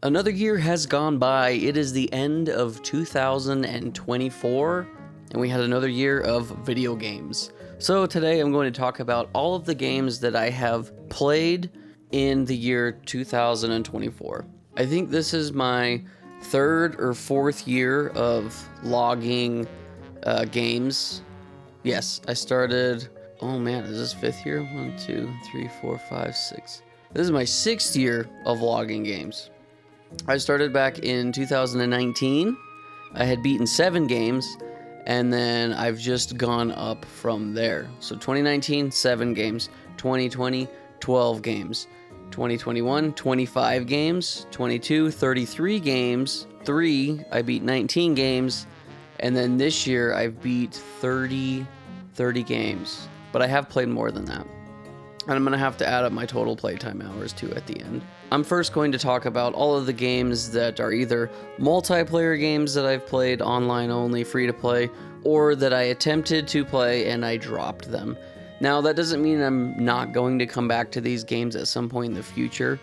Another year has gone by. It is the end of 2024, and we had another year of video games. So today I'm going to talk about all of the games that I have played in the year 2024. I think this is my third or fourth year of logging games. Yes, I started, oh man, is this fifth year? 1, 2, 3, 4, 5, 6. This is my sixth year of logging games. I started back in 2019. I had beaten 7 games, and then I've just gone up from there. So 2019, 7 games. 2020, 12 games. 2021, 25 games. 22, 33 games. 3, I beat 19 games. And then this year, I've beat 30 games. But I have played more than that. And I'm going to have to add up my total playtime hours too at the end. I'm first going to talk about all of the games that are either multiplayer games that I've played online only, free to play, or that I attempted to play and I dropped them. Now, that doesn't mean I'm not going to come back to these games at some point in the future,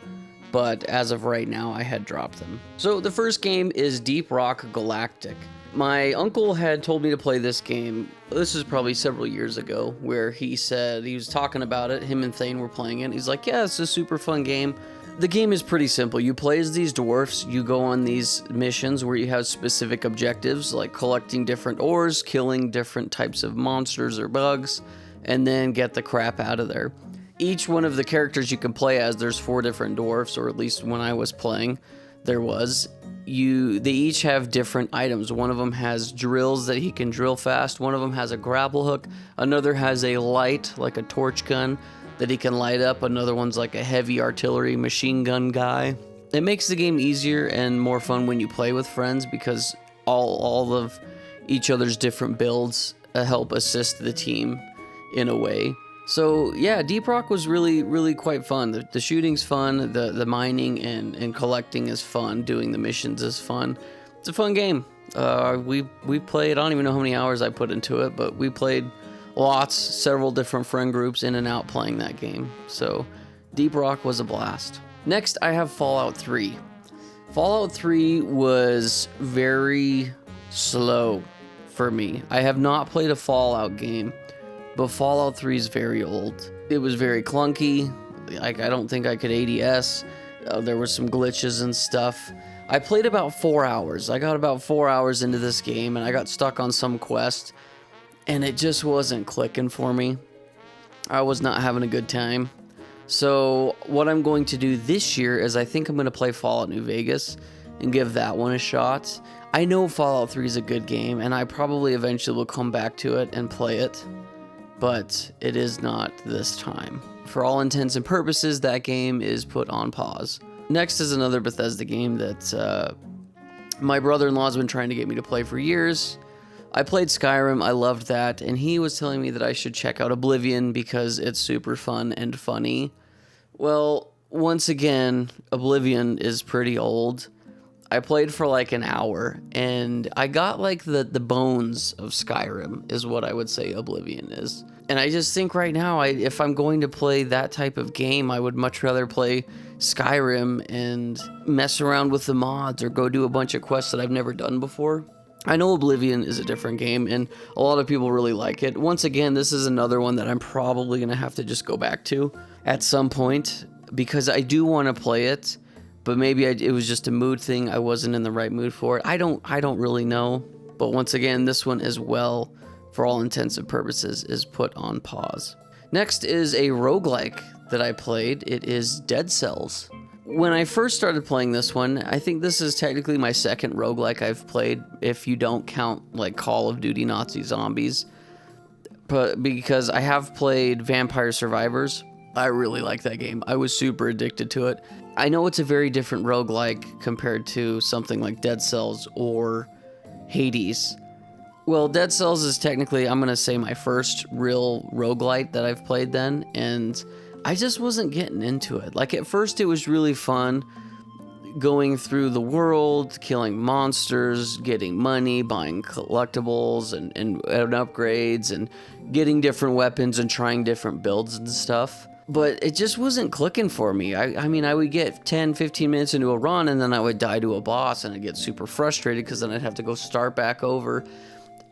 but as of right now, I had dropped them. So the first game is Deep Rock Galactic. My uncle had told me to play this game. This is probably several years ago, where he said he was talking about it. Him and Thane were playing it. He's like, yeah, it's a super fun game. The game is pretty simple. You play as these dwarfs. You go on these missions where you have specific objectives, like collecting different ores, killing different types of monsters or bugs, and then get the crap out of there. Each one of the characters you can play as, there's 4 different dwarfs, or at least when I was playing, there was. They each have different items. One of them has drills that he can drill fast. One of them has a grapple hook. Another has a light, like a torch gun, that he can light up. Another one's like a heavy artillery machine gun guy. It makes the game easier and more fun when you play with friends because all of each other's different builds help assist the team in a way. So yeah, Deep Rock was really quite fun. The shooting's fun, the mining and collecting is fun, doing the missions is fun. It's a fun game. We played, I don't even know how many hours I put into it, but we played lots, several different friend groups in and out playing that game. So Deep Rock was a blast. Next, I have Fallout 3. Fallout 3 was very slow for me. I have not played a Fallout game, but Fallout 3 is very old. It was very clunky. Like, I don't think I could ADS. There were some glitches and stuff. I played about 4 hours. I got about 4 hours into this game, and I got stuck on some quest, and it just wasn't clicking for me. I was not having a good time. So what I'm going to do this year is I think I'm going to play Fallout New Vegas and give that one a shot. I know Fallout 3 is a good game, and I probably eventually will come back to it and play it. But it is not this time. For all intents and purposes, that game is put on pause. Next is another Bethesda game that my brother-in-law has been trying to get me to play for years. I played Skyrim, I loved that, and he was telling me that I should check out Oblivion because it's super fun and funny. Well, once again, Oblivion is pretty old. I played for like an hour, and I got like the bones of Skyrim is what I would say Oblivion is. And I just think right now, if I'm going to play that type of game, I would much rather play Skyrim and mess around with the mods or go do a bunch of quests that I've never done before. I know Oblivion is a different game, and a lot of people really like it. Once again, this is another one that I'm probably going to have to just go back to at some point because I do want to play it. But maybe it was just a mood thing. I wasn't in the right mood for it. I don't really know. But once again, this one as well, for all intents and purposes, is put on pause. Next is a roguelike that I played. It is Dead Cells. When I first started playing this one, I think this is technically my second roguelike I've played, if you don't count like Call of Duty Nazi Zombies. But because I have played Vampire Survivors. I really like that game. I was super addicted to it. I know it's a very different roguelike compared to something like Dead Cells or Hades. Well, Dead Cells is technically, I'm going to say, my first real roguelite that I've played then, and I just wasn't getting into it. Like, at first it was really fun going through the world, killing monsters, getting money, buying collectibles and upgrades, and getting different weapons and trying different builds and stuff. but it just wasn't clicking for me. I mean, I would get 10, 15 minutes into a run, and then I would die to a boss, and I'd get super frustrated because then I'd have to go start back over.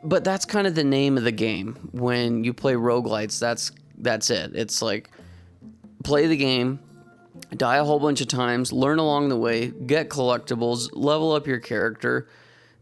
But that's kind of the name of the game. When you play roguelites, that's it. It's like, play the game, die a whole bunch of times, learn along the way, get collectibles, level up your character.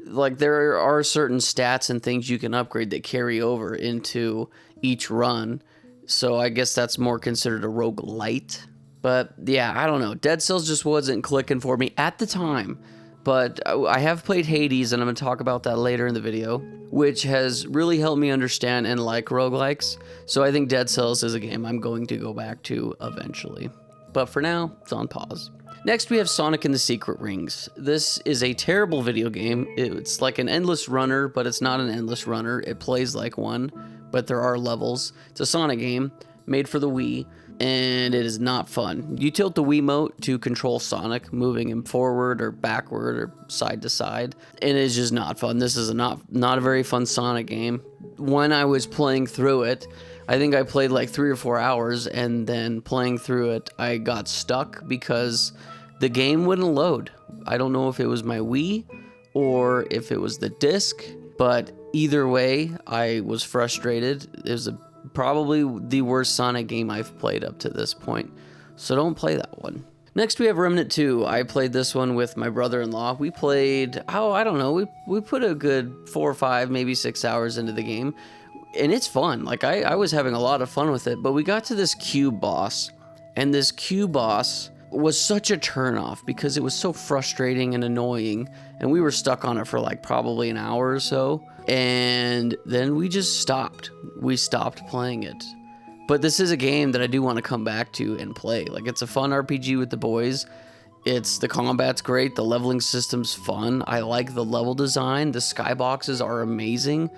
Like, there are certain stats and things you can upgrade that carry over into each run. So I guess that's more considered a roguelite. But yeah, I don't know. Dead Cells just wasn't clicking for me at the time. But I have played Hades, and I'm going to talk about that later in the video, which has really helped me understand and like roguelikes. So I think Dead Cells is a game I'm going to go back to eventually. But for now, it's on pause. Next, we have Sonic and the Secret Rings. This is a terrible video game. It's like an endless runner, but it's not an endless runner. It plays like one, but there are levels. It's a Sonic game made for the Wii, and it is not fun. You tilt the Wiimote to control Sonic, moving him forward or backward or side to side, and it is just not fun. This is not a very fun Sonic game. When I was playing through it, I think I played like 3 or 4 hours, and then playing through it, I got stuck because the game wouldn't load. I don't know if it was my Wii or if it was the disc, but either way, I was frustrated. It was probably the worst Sonic game I've played up to this point, so don't play that one. Next, we have Remnant 2. I played this one with my brother-in-law. We played, I don't know, we put a good 4 or 5, maybe 6 hours into the game. And it's fun. Like, I was having a lot of fun with it, but we got to this cube boss, and this cube boss was such a turnoff because it was so frustrating and annoying, and we were stuck on it for like probably an hour or so, and then we just stopped. We stopped playing it. But this is a game that I do want to come back to and play. Like, it's a fun RPG with the boys. The combat's great, the leveling system's fun. I like the level design, the skyboxes are amazing.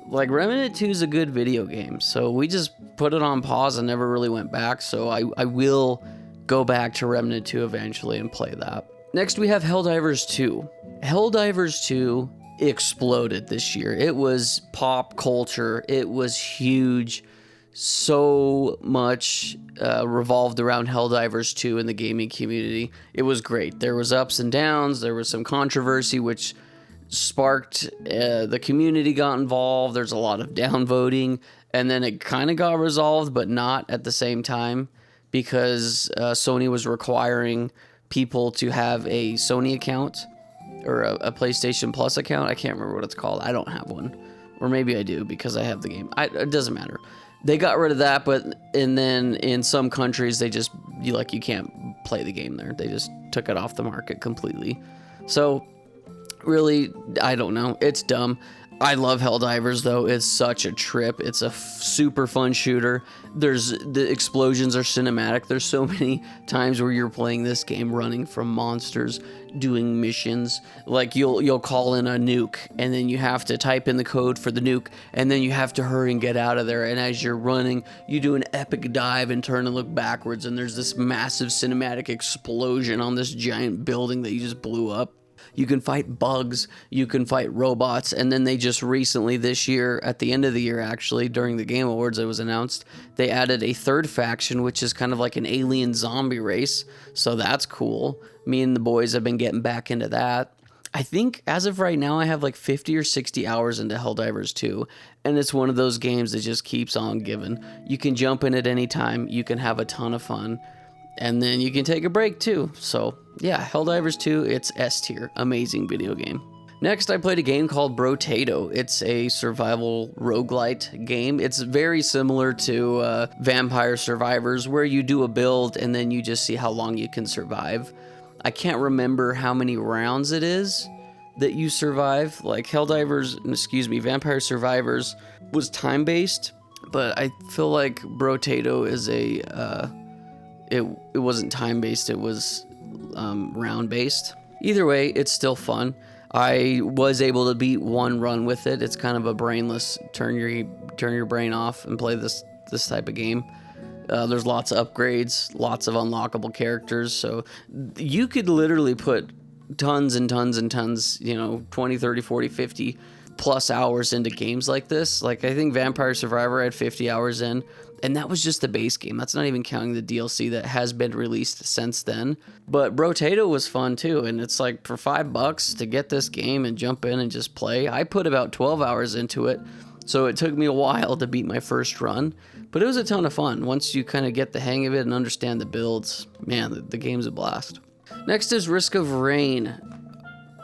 Like, Remnant 2 is a good video game, so we just put it on pause and never really went back, so I will go back to Remnant 2 eventually and play that. Next, we have Helldivers 2. Helldivers 2 exploded this year. It was pop culture. It was huge. So much revolved around Helldivers 2 in the gaming community. It was great. There was ups and downs. There was some controversy, which sparked the community got involved. There's a lot of downvoting, and then it kind of got resolved, but not at the same time, because Sony was requiring people to have a Sony account or a PlayStation Plus account. I can't remember what it's called. I don't have one, or maybe I do because I have the game. It doesn't matter. They got rid of that, and then in some countries they just you can't play the game there. They just took it off the market completely. So really, I don't know. It's dumb. I love Helldivers, though. It's such a trip. It's a super fun shooter. The explosions are cinematic. There's so many times where you're playing this game, running from monsters, doing missions. Like, you'll call in a nuke, and then you have to type in the code for the nuke, and then you have to hurry and get out of there. And as you're running, you do an epic dive and turn and look backwards, and there's this massive cinematic explosion on this giant building that you just blew up. You can fight bugs, you can fight robots, and then they just recently this year, at the end of the year actually, during the Game Awards it was announced, they added a third faction, which is kind of like an alien zombie race, so that's cool. Me and the boys have been getting back into that. I think as of right now I have like 50 or 60 hours into Helldivers 2, and it's one of those games that just keeps on giving. You can jump in at any time, you can have a ton of fun, and then you can take a break too. So yeah, Helldivers 2, it's S tier. Amazing video game. Next, I played a game called Brotato. It's a survival roguelite game. It's very similar to Vampire Survivors, where you do a build and then you just see how long you can survive. I can't remember how many rounds it is that you survive. Like Vampire Survivors was time-based, but I feel like Brotato is it wasn't time-based, it was round-based. Either way, it's still fun. I was able to beat one run with it. It's kind of a brainless, turn your brain off and play this type of game. There's lots of upgrades, lots of unlockable characters, so you could literally put tons and tons and tons, 20, 30, 40, 50 plus hours into games like this. Like, I think Vampire Survivor I had 50 hours in, and that was just the base game. That's not even counting the DLC that has been released since then. But Brotato was fun too, and it's like for $5 to get this game and jump in and just play. I put about 12 hours into it, so it took me a while to beat my first run, but it was a ton of fun. Once you kind of get the hang of it and understand the builds, man, the game's a blast. Next is Risk of Rain.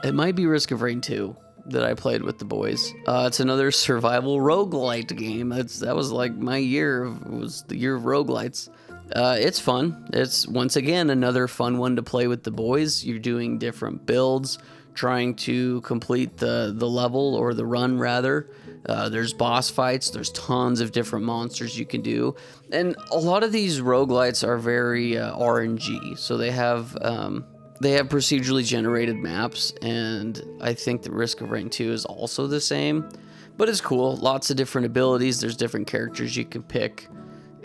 It might be Risk of Rain 2 that I played with the boys. It's another survival roguelite game. That was like my year. It was the year of roguelites. It's fun. It's, once again, another fun one to play with the boys. You're doing different builds, trying to complete the level, or the run rather. There's boss fights. There's tons of different monsters you can do. And a lot of these roguelites are very RNG. So they have procedurally generated maps, and I think the Risk of Rain 2 is also the same. But it's cool. Lots of different abilities. There's different characters you can pick.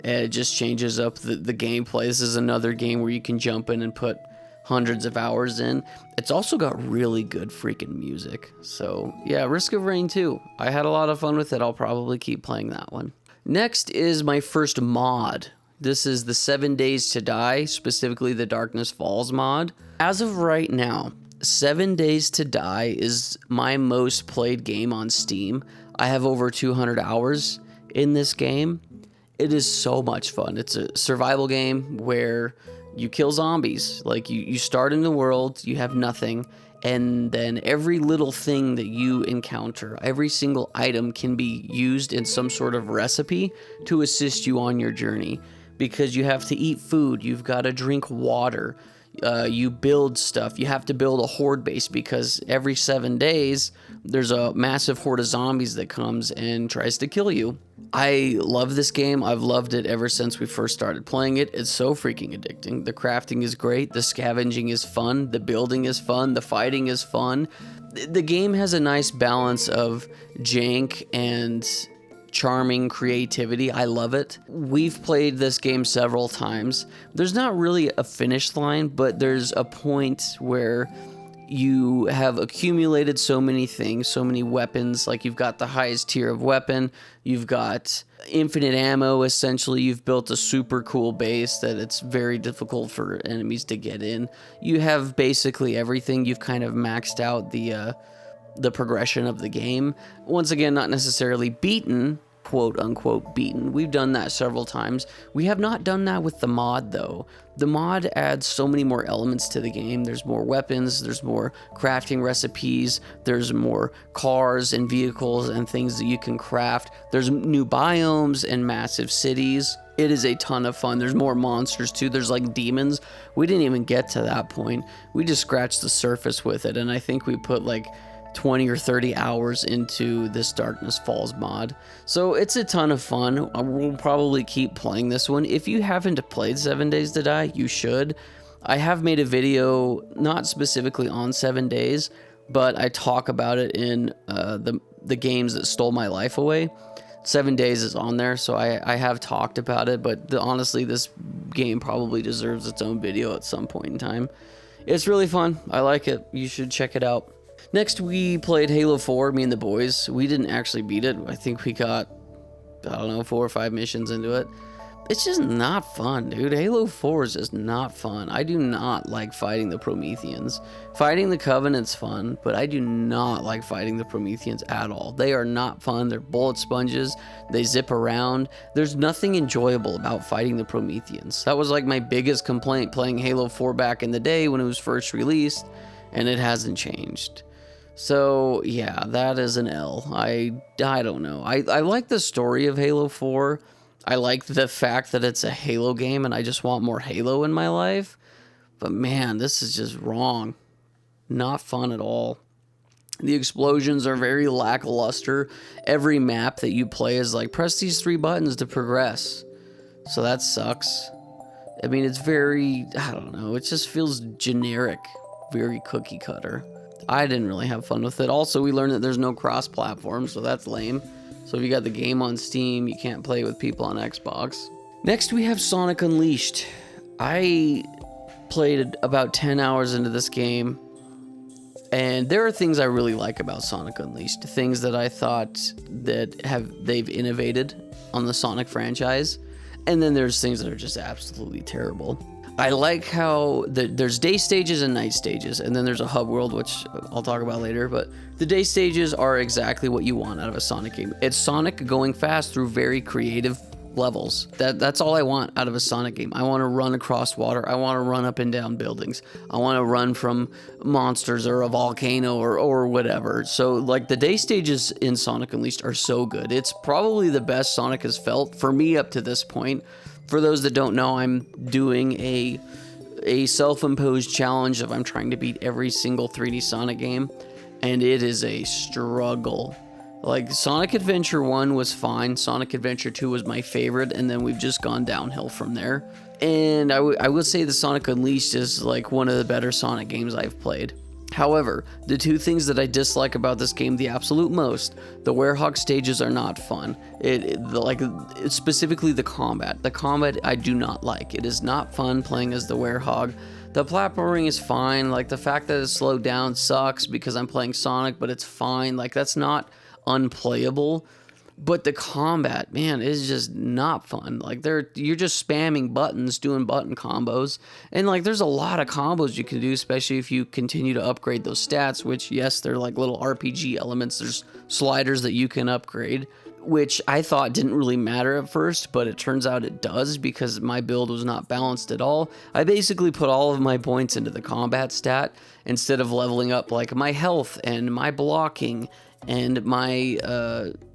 And it just changes up the gameplay. This is another game where you can jump in and put hundreds of hours in. It's also got really good freaking music. So yeah, Risk of Rain 2. I had a lot of fun with it. I'll probably keep playing that one. Next is my first mod. This is the 7 Days to Die, specifically the Darkness Falls mod. As of right now, 7 Days to Die is my most played game on Steam. I have over 200 hours in this game. It is so much fun. It's a survival game where you kill zombies. Like, you start in the world, you have nothing, and then every little thing that you encounter, every single item can be used in some sort of recipe to assist you on your journey. Because you have to eat food, you've got to drink water, you build stuff. You have to build a horde base because every 7 days there's a massive horde of zombies that comes and tries to kill you. I love this game. I've loved it ever since we first started playing it. It's so freaking addicting. The crafting is great, the scavenging is fun, the building is fun, the fighting is fun. The game has a nice balance of jank and charming creativity. I love it. We've played this game several times. There's not really a finish line, but there's a point where you have accumulated so many things, so many weapons. Like, you've got the highest tier of weapon, you've got infinite ammo. Essentially, you've built a super cool base that it's very difficult for enemies to get in. You have basically everything. You've kind of maxed out the progression of the game. Once again, not necessarily beaten, quote unquote beaten. We've done that several times. We have not done that with the mod though. The mod adds so many more elements to the game. There's more weapons, there's more crafting recipes, there's more cars and vehicles and things that you can craft. There's new biomes and massive cities. It is a ton of fun. There's more monsters too. There's like demons. We didn't even get to that point. We just scratched the surface with it, and I think we put like 20 or 30 hours into this Darkness Falls mod. So it's a ton of fun. We'll probably keep playing this one. If you haven't played 7 Days to Die, you should. I have made a video, not specifically on 7 Days, but I talk about it in the games that stole my life away. 7 Days is on there, so I have talked about it, but honestly, this game probably deserves its own video at some point in time. It's really fun. I like it. You should check it out. Next, we played Halo 4, me and the boys. We didn't actually beat it. I think we got, I don't know, 4 or 5 missions into it. It's just not fun, dude. Halo 4 is just not fun. I do not like fighting the Prometheans. Fighting the Covenant's fun, but I do not like fighting the Prometheans at all. They are not fun. They're bullet sponges. They zip around. There's nothing enjoyable about fighting the Prometheans. That was like my biggest complaint playing Halo 4 back in the day when it was first released, and it hasn't changed. So yeah, that is an L. I don't know. I like the story of Halo 4. I like the fact that it's a Halo game and I just want more Halo in my life. But man, this is just wrong. Not fun at all. The explosions are very lackluster. Every map that you play is like, press these 3 buttons to progress. So that sucks. I mean, it's very, I don't know, it just feels generic. Very cookie cutter. I didn't really have fun with it. Also, we learned that there's no cross-platform, so that's lame. So if you got the game on Steam, you can't play with people on Xbox. Next, we have Sonic Unleashed. I played about 10 hours into this game, And there are things I really like about Sonic Unleashed, things that I thought that they've innovated on the Sonic franchise, and then there's things that are just absolutely terrible. I like how there's day stages and night stages, and then there's a hub world, which I'll talk about later, but the day stages are exactly what you want out of a Sonic game. It's Sonic going fast through very creative levels. That's all I want out of a Sonic game. I want to run across water. I want to run up and down buildings. I want to run from monsters or a volcano or whatever. So like the day stages in Sonic Unleashed are so good. It's probably the best Sonic has felt for me up to this point. For those that don't know, I'm doing a self-imposed challenge of I'm trying to beat every single 3D Sonic game, and it is a struggle. Like, Sonic Adventure 1 was fine, Sonic Adventure 2 was my favorite, and then we've just gone downhill from there. And I would say the Sonic Unleashed is like one of the better Sonic games I've played. However, the two things that I dislike about this game the absolute most, the Werehog stages are not fun. It's specifically the combat. The combat I do not like. It is not fun playing as the Werehog. The platforming is fine. Like, the fact that it's slowed down sucks because I'm playing Sonic, but it's fine. Like, that's not unplayable. But the combat, man, is just not fun. Like, you're just spamming buttons, doing button combos. And, like, there's a lot of combos you can do, especially if you continue to upgrade those stats, which, yes, they're like little RPG elements. There's sliders that you can upgrade, which I thought didn't really matter at first, but it turns out it does because my build was not balanced at all. I basically put all of my points into the combat stat instead of leveling up, like, my health and my blocking and my,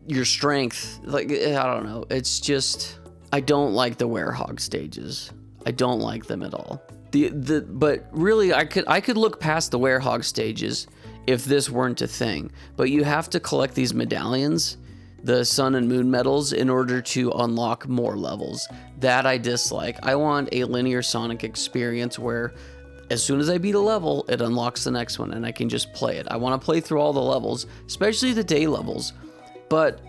your strength. Like, I don't know. It's just, I don't like the Werehog stages. I don't like them at all. But really, I could look past the Werehog stages if this weren't a thing. But you have to collect these medallions, the Sun and Moon medals, in order to unlock more levels. That I dislike. I want a linear Sonic experience where as soon as I beat a level, it unlocks the next one and I can just play it. I want to play through all the levels, especially the day levels. But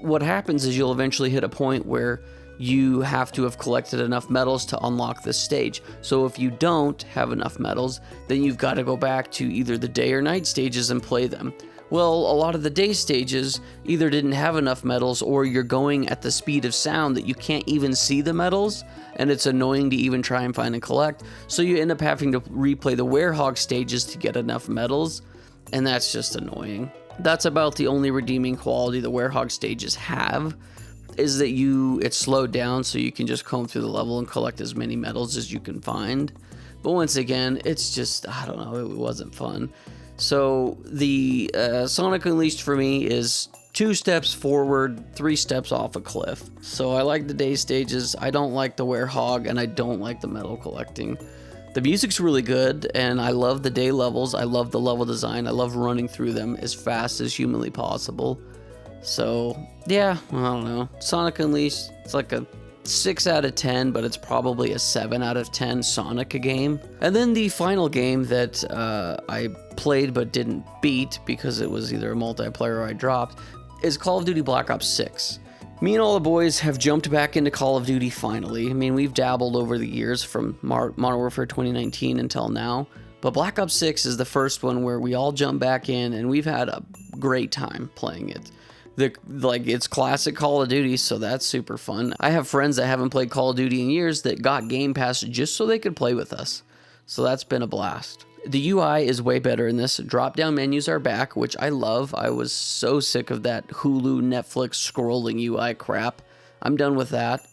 what happens is you'll eventually hit a point where you have to have collected enough medals to unlock this stage. So if you don't have enough medals, then you've got to go back to either the day or night stages and play them. Well, a lot of the day stages either didn't have enough medals or you're going at the speed of sound that you can't even see the medals, and it's annoying to even try and find and collect. So you end up having to replay the Werehog stages to get enough medals, and that's just annoying. That's about the only redeeming quality the Werehog stages have, is that it's slowed down so you can just comb through the level and collect as many medals as you can find. But once again, it's just, I don't know, it wasn't fun. So the Sonic Unleashed for me is 2 steps forward, 3 steps off a cliff. So I like the day stages, I don't like the Werehog, and I don't like the medal collecting. The music's really good, and I love the day levels. I love the level design. I love running through them as fast as humanly possible. So, yeah, I don't know. Sonic Unleashed, it's like a 6 out of 10, but it's probably a 7 out of 10 Sonic game. And then the final game that I played but didn't beat because it was either a multiplayer or I dropped is Call of Duty Black Ops 6. Me and all the boys have jumped back into Call of Duty finally. I mean, we've dabbled over the years from Modern Warfare 2019 until now, but Black Ops 6 is the first one where we all jump back in and we've had a great time playing it. It's classic Call of Duty, so that's super fun. I have friends that haven't played Call of Duty in years that got Game Pass just so they could play with us. So that's been a blast. The UI is way better in this. Drop-down menus are back, which I love. I was so sick of that Hulu, Netflix scrolling UI crap. I'm done with that.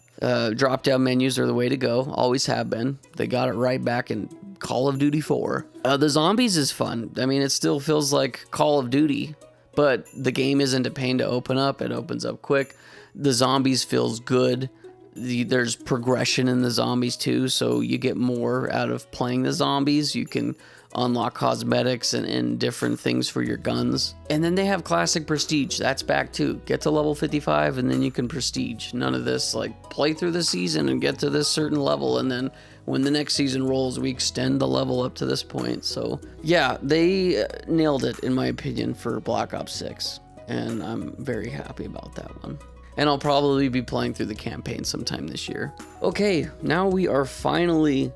Drop-down menus are the way to go. Always have been. They got it right back in Call of Duty 4. The zombies is fun. I mean, it still feels like Call of Duty, but the game isn't a pain to open up. It opens up quick. The zombies feels good. There's progression in the zombies too, so you get more out of playing the zombies. You can unlock cosmetics and different things for your guns. And then they have classic prestige. That's back too. Get to level 55 and then you can prestige. None of this like play through the season and get to this certain level, and then when the next season rolls, we extend the level up to this point. So yeah, they nailed it in my opinion for Black Ops 6, and I'm very happy about that one. And I'll probably be playing through the campaign sometime this year. Okay, now we are finally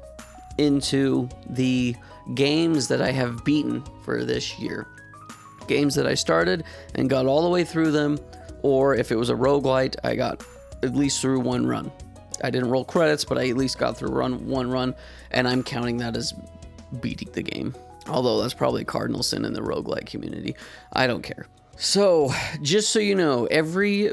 into the games that I have beaten for this year. Games that I started and got all the way through them, or if it was a roguelite, I got at least through one run. I didn't roll credits, but I at least got through one run, and I'm counting that as beating the game. Although that's probably a cardinal sin in the roguelite community. I don't care. So, just so you know, every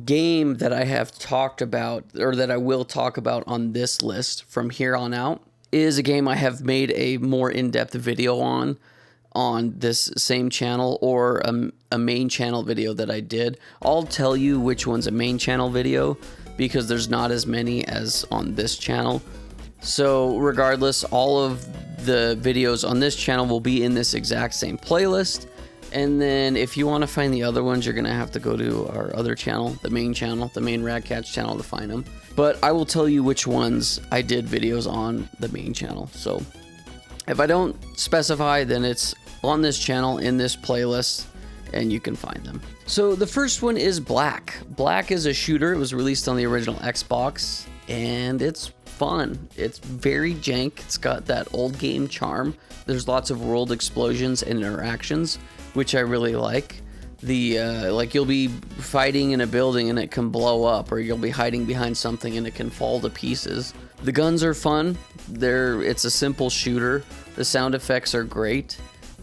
game that I have talked about, or that I will talk about on this list from here on out, is a game I have made a more in-depth video on this same channel, or a main channel video that I did. I'll tell you which one's a main channel video, because there's not as many as on this channel. So regardless, all of the videos on this channel will be in this exact same playlist. And then if you want to find the other ones, you're going to have to go to our other channel, the main RadKatz channel, to find them. But I will tell you which ones I did videos on the main channel. So if I don't specify, then it's on this channel in this playlist, and you can find them. So the first one is Black. Black is a shooter. It was released on the original Xbox, and it's fun. It's very jank. It's got that old game charm. There's lots of world explosions and interactions, which I really like. Like you'll be fighting in a building and it can blow up, or you'll be hiding behind something and it can fall to pieces. The guns are fun. It's a simple shooter. The sound effects are great.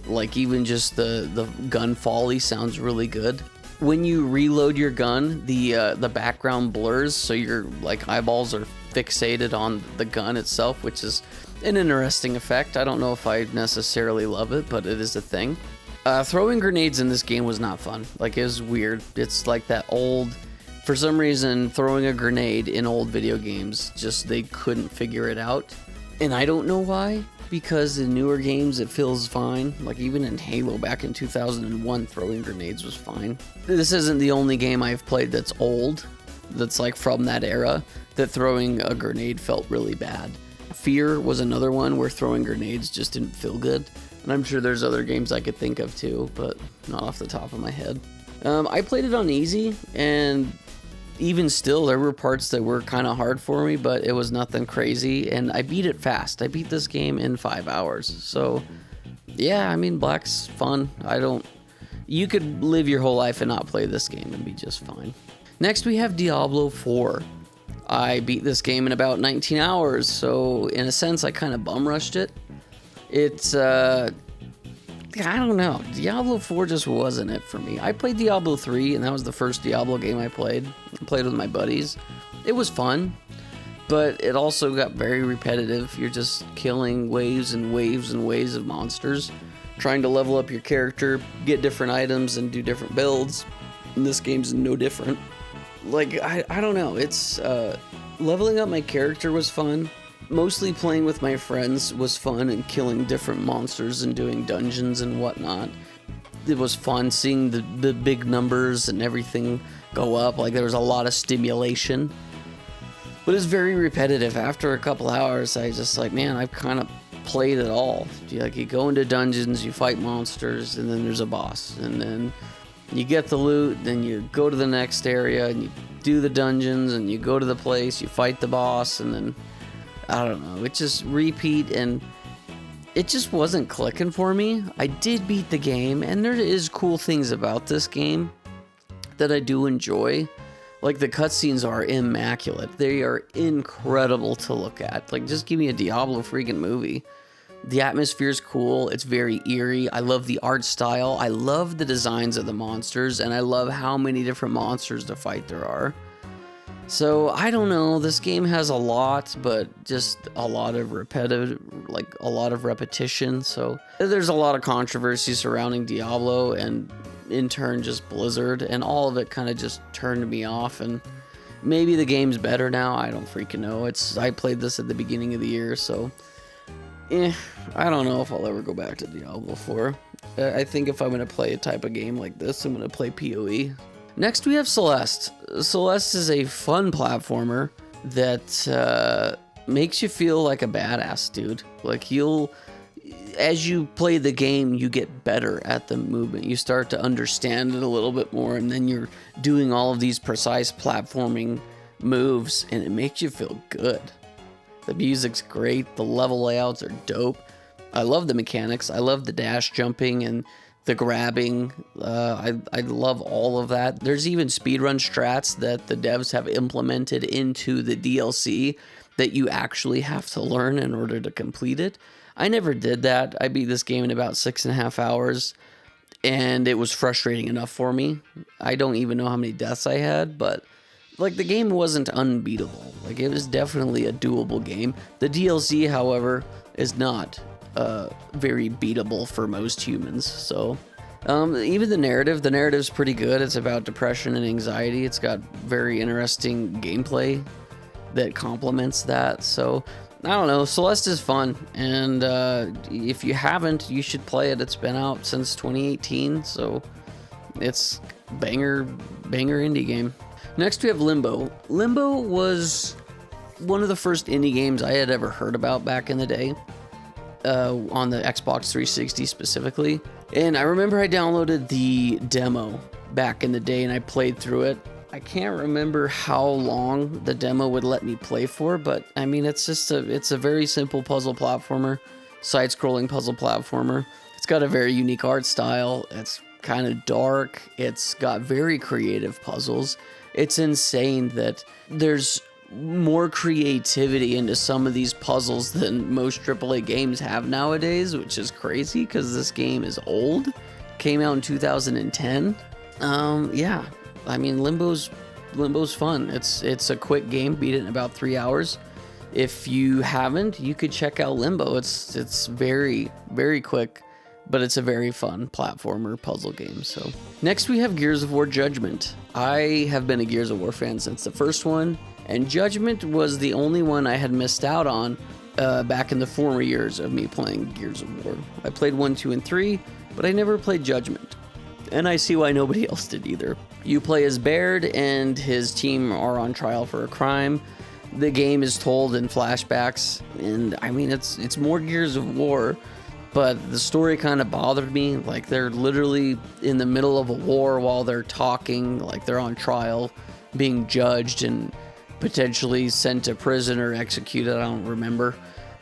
Like even just the gun volley sounds really good. When you reload your gun, the background blurs, so your like eyeballs are fixated on the gun itself, which is an interesting effect. I don't know if I necessarily love it, but it is a thing. Throwing grenades in this game was not fun. Like, it was weird. It's like that old, for some reason, throwing a grenade in old video games, just they couldn't figure it out. And I don't know why, because in newer games it feels fine. Like even in Halo back in 2001, throwing grenades was fine. This isn't the only game I've played that's old, that's like from that era, that throwing a grenade felt really bad. Fear was another one where throwing grenades just didn't feel good. And I'm sure there's other games I could think of too, but not off the top of my head. I played it on easy, and even still, there were parts that were kind of hard for me, but it was nothing crazy, and I beat it fast. I beat this game in 5 hours. So, yeah, I mean, Black's fun. You could live your whole life and not play this game and be just fine. Next, we have Diablo 4. I beat this game in about 19 hours, so in a sense, I kind of bum rushed it. It's, I don't know. Diablo 4 just wasn't it for me. I played Diablo 3, and that was the first Diablo game I played. I played with my buddies. It was fun, but it also got very repetitive. You're just killing waves and waves and waves of monsters, trying to level up your character, get different items, and do different builds. And this game's no different. Like, I don't know. It's, leveling up my character was fun. Mostly playing with my friends was fun, and killing different monsters and doing dungeons and whatnot. It was fun seeing the big numbers and everything go up. Like, there was a lot of stimulation. But it's very repetitive. After a couple hours, I just like, man, I've kind of played it all. Like, you go into dungeons, you fight monsters, and then there's a boss. And then you get the loot, then you go to the next area, and you do the dungeons, and you go to the place, you fight the boss, and then I don't know, it just repeat, and it just wasn't clicking for me. I did beat the game, and there is cool things about this game that I do enjoy. Like, the cutscenes are immaculate. They are incredible to look at. Like, just give me a Diablo freaking movie. The atmosphere is cool. It's very eerie. I love the art style. I love the designs of the monsters, and I love how many different monsters to fight there are. So, I don't know, this game has a lot, but just a lot of repetition. So, there's a lot of controversy surrounding Diablo, and in turn just Blizzard, and all of it kind of just turned me off. And maybe the game's better now, I don't freaking know. I played this at the beginning of the year, so I don't know if I'll ever go back to Diablo 4. I think if I'm going to play a type of game like this, I'm going to play PoE. Next, we have Celeste. Celeste is a fun platformer that makes you feel like a badass, dude. Like, as you play the game, you get better at the movement. You start to understand it a little bit more, and then you're doing all of these precise platforming moves, and it makes you feel good. The music's great. The level layouts are dope. I love the mechanics. I love the dash jumping and the grabbing. I love all of that. There's even speedrun strats that the devs have implemented into the DLC that you actually have to learn in order to complete it. I never did that. I beat this game in about 6.5 hours, and it was frustrating enough for me. I don't even know how many deaths I had, but like, the game wasn't unbeatable. Like, it was definitely a doable game. The DLC, however, is not very beatable for most humans. So even the narrative's pretty good. It's about depression and anxiety. It's got very interesting gameplay that complements that. So I don't know, Celeste is fun, and if you haven't, you should play it. It's been out since 2018, so it's banger indie game. Next we have Limbo. Limbo was one of the first indie games I had ever heard about back in the day, on the Xbox 360 specifically. And I remember I downloaded the demo back in the day and I played through it. I can't remember how long the demo would let me play for, but I mean, it's a very simple puzzle platformer, side-scrolling puzzle platformer. It's got a very unique art style. It's kind of dark. It's got very creative puzzles. It's insane that there's more creativity into some of these puzzles than most AAA games have nowadays, which is crazy because this game is old. Came out in 2010. Yeah, I mean, Limbo's fun. It's a quick game. Beat it in about 3 hours. If you haven't, you could check out Limbo. It's very, very quick, but it's a very fun platformer puzzle game. So next we have Gears of War Judgment. I have been a Gears of War fan since the first one, and Judgment was the only one I had missed out on back in the former years of me playing Gears of War. I played 1, 2, and 3, but I never played Judgment. And I see why nobody else did either. You play as Baird, and his team are on trial for a crime. The game is told in flashbacks, and I mean, it's more Gears of War, but the story kind of bothered me. Like, they're literally in the middle of a war while they're talking, like they're on trial, being judged and potentially sent to prison or executed. I don't remember.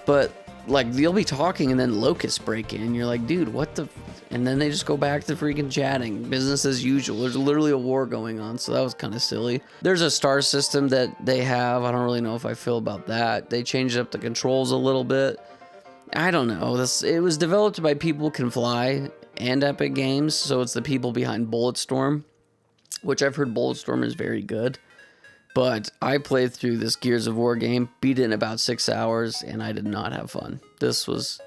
But like, you'll be talking and then locusts break in and you're like, dude, what the... And then they just go back to freaking chatting. Business as usual. There's literally a war going on, so that was kind of silly. There's a star system that they have. I don't really know if I feel about that. They changed up the controls a little bit. I don't know. It was developed by People Can Fly and Epic Games, so it's the people behind Bulletstorm, which I've heard Bulletstorm is very good. But I played through this Gears of War game, beat it in about 6 hours, and I did not have fun. This was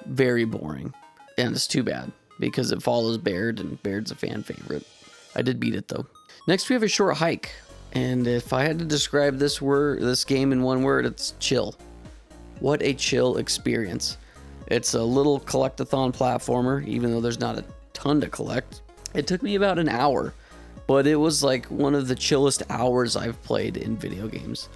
very boring, and it's too bad, because it follows Baird, and Baird's a fan favorite. I did beat it, though. Next, we have A Short Hike, and if I had to describe this game in one word, it's chill. What a chill experience. It's a little collectathon platformer, even though there's not a ton to collect. It took me about an hour, but it was like one of the chillest hours I've played in video games.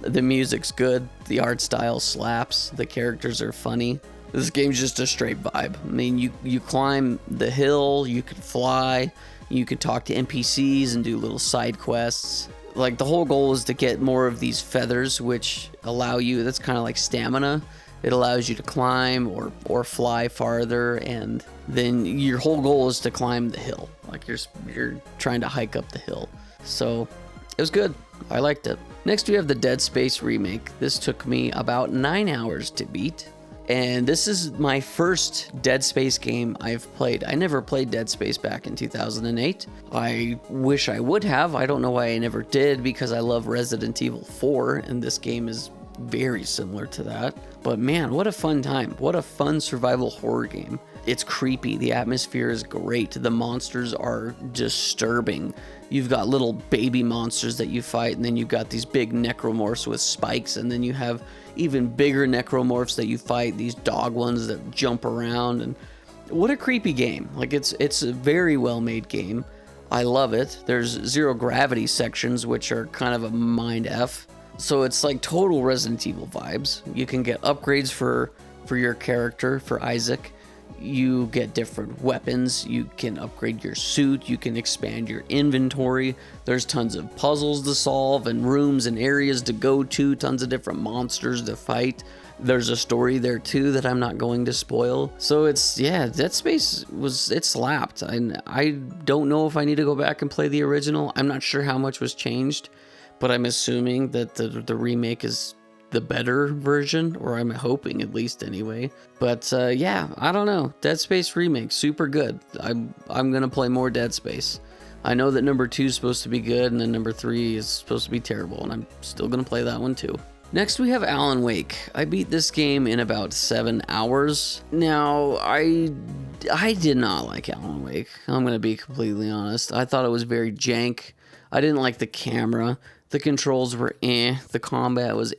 The music's good, the art style slaps, the characters are funny. This game's just a straight vibe. I mean, you climb the hill, you can fly, you can talk to NPCs and do little side quests. Like, the whole goal is to get more of these feathers, which allow you, that's kind of like stamina. It allows you to climb or fly farther, and then your whole goal is to climb the hill. Like, you're trying to hike up the hill. So it was good. I liked it. Next, we have the Dead Space remake. This took me about 9 hours to beat. And this is my first Dead Space game I've played. I never played Dead Space back in 2008. I wish I would have. I don't know why I never did, because I love Resident Evil 4, and this game is very similar to that. But man, what a fun time. What a fun survival horror game. It's creepy. The atmosphere is great. The monsters are disturbing. You've got little baby monsters that you fight, and then you've got these big necromorphs with spikes, and then you have even bigger necromorphs that you fight, these dog ones that jump around. And what a creepy game. Like, it's a very well made game. I love it. There's zero gravity sections, which are kind of a mind F. So it's like total Resident Evil vibes. You can get upgrades for your character, for Isaac. You get different weapons, you can upgrade your suit, you can expand your inventory. There's tons of puzzles to solve and rooms and areas to go to, tons of different monsters to fight. There's a story there too that I'm not going to spoil. So it's, yeah, Dead Space it slapped. And I don't know if I need to go back and play the original. I'm not sure how much was changed, but I'm assuming that the remake is the better version, or I'm hoping at least anyway. But yeah, I don't know. Dead Space Remake, super good. I'm gonna play more Dead Space. I know that number 2 is supposed to be good, and then number 3 is supposed to be terrible, and I'm still gonna play that one too. Next we have Alan Wake. I beat this game in about 7 hours. Now, I did not like Alan Wake. I'm gonna be completely honest. I thought it was very jank. I didn't like the camera. The controls were the combat was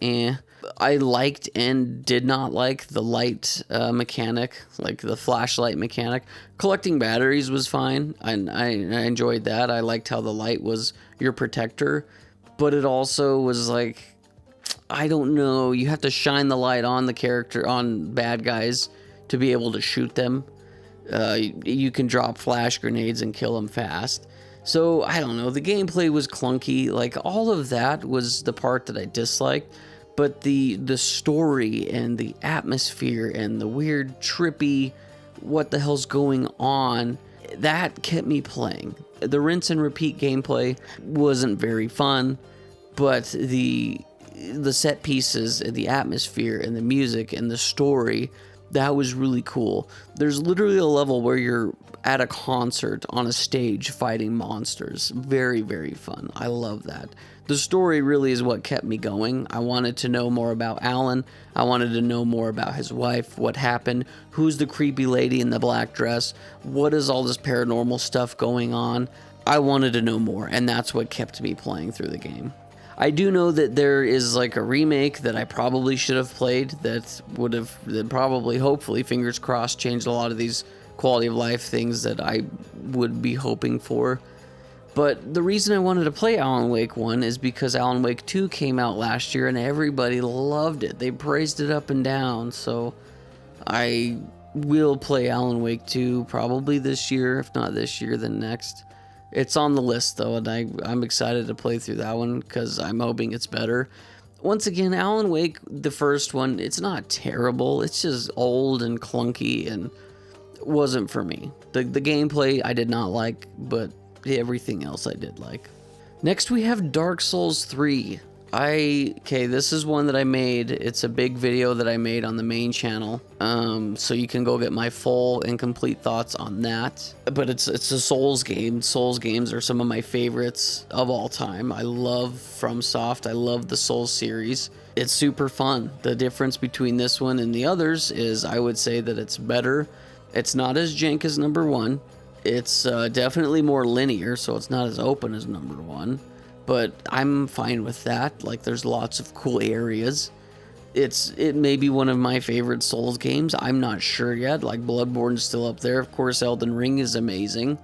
I liked and did not like the light mechanic, like the flashlight mechanic. Collecting batteries was fine, and I enjoyed that. I liked how the light was your protector, but it also was like, I don't know, you have to shine the light on the character, on bad guys, to be able to shoot them. You can drop flash grenades and kill them fast. So, I don't know, the gameplay was clunky. Like, all of that was the part that I disliked. But the story and the atmosphere and the weird, trippy, what the hell's going on, that kept me playing. The rinse and repeat gameplay wasn't very fun, but the set pieces, the atmosphere and the music and the story, that was really cool. There's literally a level where you're at a concert on a stage fighting monsters. Very, very fun. I love that. The story really is what kept me going. I wanted to know more about Alan. I wanted to know more about his wife, what happened, who's the creepy lady in the black dress, what is all this paranormal stuff going on. I wanted to know more, and that's what kept me playing through the game. I do know that there is like a remake that I probably should have played that probably, hopefully, fingers crossed, changed a lot of these quality of life things that I would be hoping for. But the reason I wanted to play Alan Wake 1 is because Alan Wake 2 came out last year and everybody loved it. They praised it up and down, so I will play Alan Wake 2 probably this year. If not this year, then next. It's on the list though, and I'm excited to play through that one because I'm hoping it's better. Once again, Alan Wake, the first one, it's not terrible. It's just old and clunky and wasn't for me. The gameplay I did not like, but everything else I did like. Next we have Dark Souls 3. This is one that I made. It's a big video that I made on the main channel. So you can go get my full and complete thoughts on that. But it's a Souls game. Souls games are some of my favorites of all time. I love FromSoft. I love the Souls series. It's super fun. The difference between this one and the others is I would say that it's better. It's not as jank as number 1. It's definitely more linear, so it's not as open as number 1. But I'm fine with that. Like, there's lots of cool areas. It may be one of my favorite Souls games. I'm not sure yet. Like, Bloodborne's still up there. Of course, Elden Ring is amazing.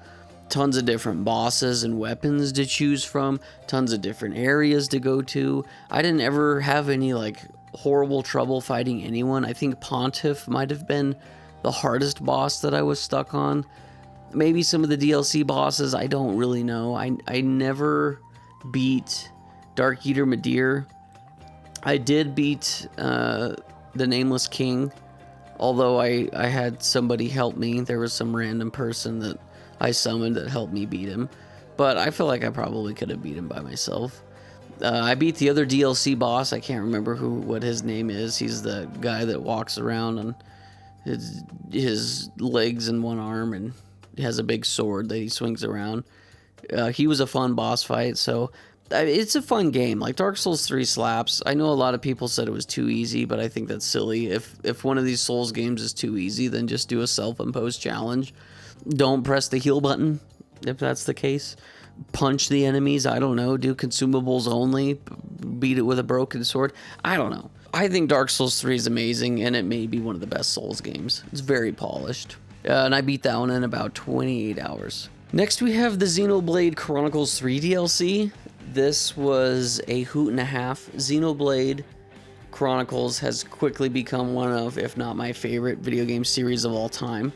Tons of different bosses and weapons to choose from. Tons of different areas to go to. I didn't ever have any, like, horrible trouble fighting anyone. I think Pontiff might have been the hardest boss that I was stuck on. Maybe some of the DLC bosses, I don't really know. I never beat Dark Eater Midir. I did beat the Nameless King, although I had somebody help me. There was some random person that I summoned that helped me beat him, but I feel like I probably could have beat him by myself. I beat the other DLC boss. I can't remember what his name is. He's the guy that walks around on his legs and one arm and has a big sword that he swings around. He was a fun boss fight, so it's a fun game. Like, Dark Souls 3 slaps. I know a lot of people said it was too easy, but I think that's silly. If one of these Souls games is too easy, then just do a self-imposed challenge. Don't press the heal button, if that's the case. Punch the enemies, I don't know. Do consumables only. Beat it with a broken sword. I don't know. I think Dark Souls 3 is amazing, and it may be one of the best Souls games. It's very polished. And I beat that one in about 28 hours. Next we have the Xenoblade Chronicles 3 DLC. This was a hoot and a half. Xenoblade Chronicles has quickly become one of, if not my favorite, video game series of all time.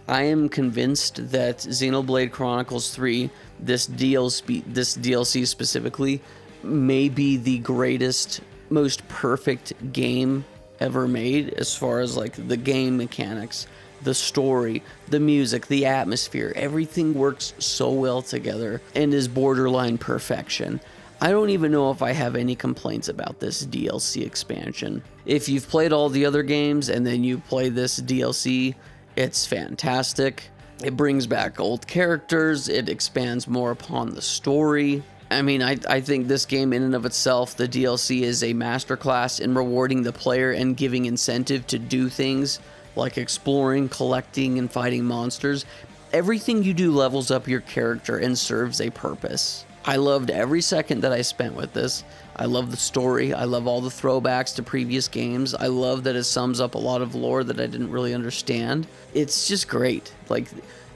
I am convinced that Xenoblade Chronicles 3, this DLC specifically, may be the greatest, most perfect game ever made as far as like the game mechanics, the story, the music, the atmosphere. Everything works so well together and is borderline perfection. I don't even know if I have any complaints about this DLC expansion. If you've played all the other games and then you play this DLC, it's fantastic. It brings back old characters. It expands more upon the story. I mean, I think this game in and of itself, the DLC, is a masterclass in rewarding the player and giving incentive to do things like exploring, collecting, and fighting monsters. Everything you do levels up your character and serves a purpose. I loved every second that I spent with this. I love the story. I love all the throwbacks to previous games. I love that it sums up a lot of lore that I didn't really understand. It's just great. Like,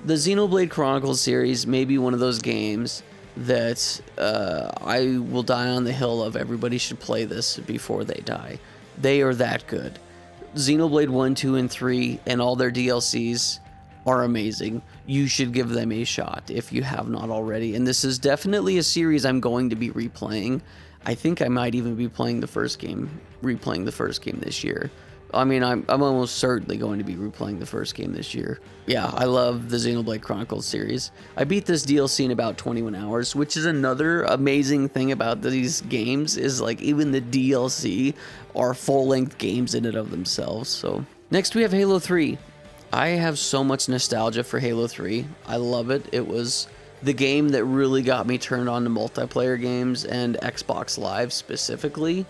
the Xenoblade Chronicles series may be one of those games that I will die on the hill of. Everybody should play this before they die. They are that good. Xenoblade 1, 2, and 3 and all their DLCs are amazing. You should give them a shot if you have not already. And this is definitely a series I'm going to be replaying. I think I might even be replaying the first game this year. I mean, I'm almost certainly going to be replaying the first game this year. Yeah, I love the Xenoblade Chronicles series. I beat this DLC in about 21 hours, which is another amazing thing about these games, is like even the DLC are full-length games in and of themselves. So next we have Halo 3. I have so much nostalgia for Halo 3. I love it. It was the game that really got me turned on to multiplayer games and Xbox Live specifically.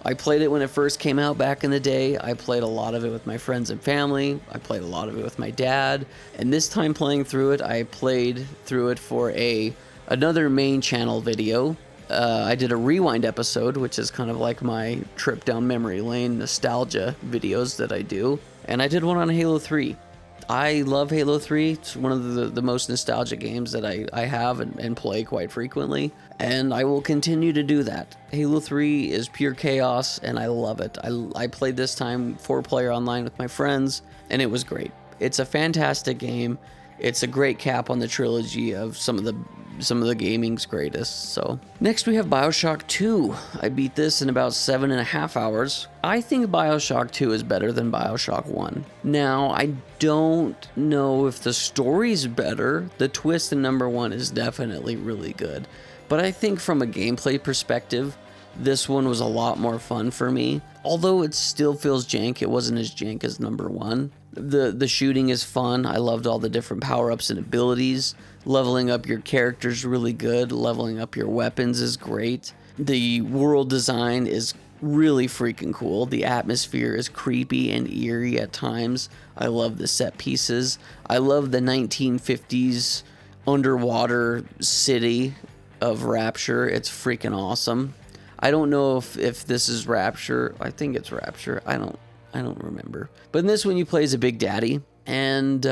I played it when it first came out back in the day. I played a lot of it with my friends and family. I played a lot of it with my dad. And this time playing through it, I played through it for another main channel video. I did a rewind episode, which is kind of like my trip down memory lane nostalgia videos that I do. And I did one on Halo 3. I love Halo 3. It's one of the most nostalgic games that I have and play quite frequently, and I will continue to do that. Halo 3 is pure chaos, and I love it. I played this time 4-player online with my friends, and it was great. It's a fantastic game. It's a great cap on the trilogy of some of the gaming's greatest. So next we have BioShock 2. I beat this in about 7.5 hours. I think BioShock 2 is better than BioShock 1. Now, I don't know if the story's better. The twist in number 1 is definitely really good. But I think from a gameplay perspective, this one was a lot more fun for me. Although it still feels jank, it wasn't as jank as number 1. The shooting is fun. I loved all the different power-ups and abilities. Leveling up your character's really good. Leveling up your weapons is great. The world design is really freaking cool. The atmosphere is creepy and eerie at times. I love the set pieces. I love the 1950s underwater city of Rapture. It's freaking awesome. I don't know if this is Rapture. I think it's Rapture. I don't remember. But in this one, you play as a big daddy, and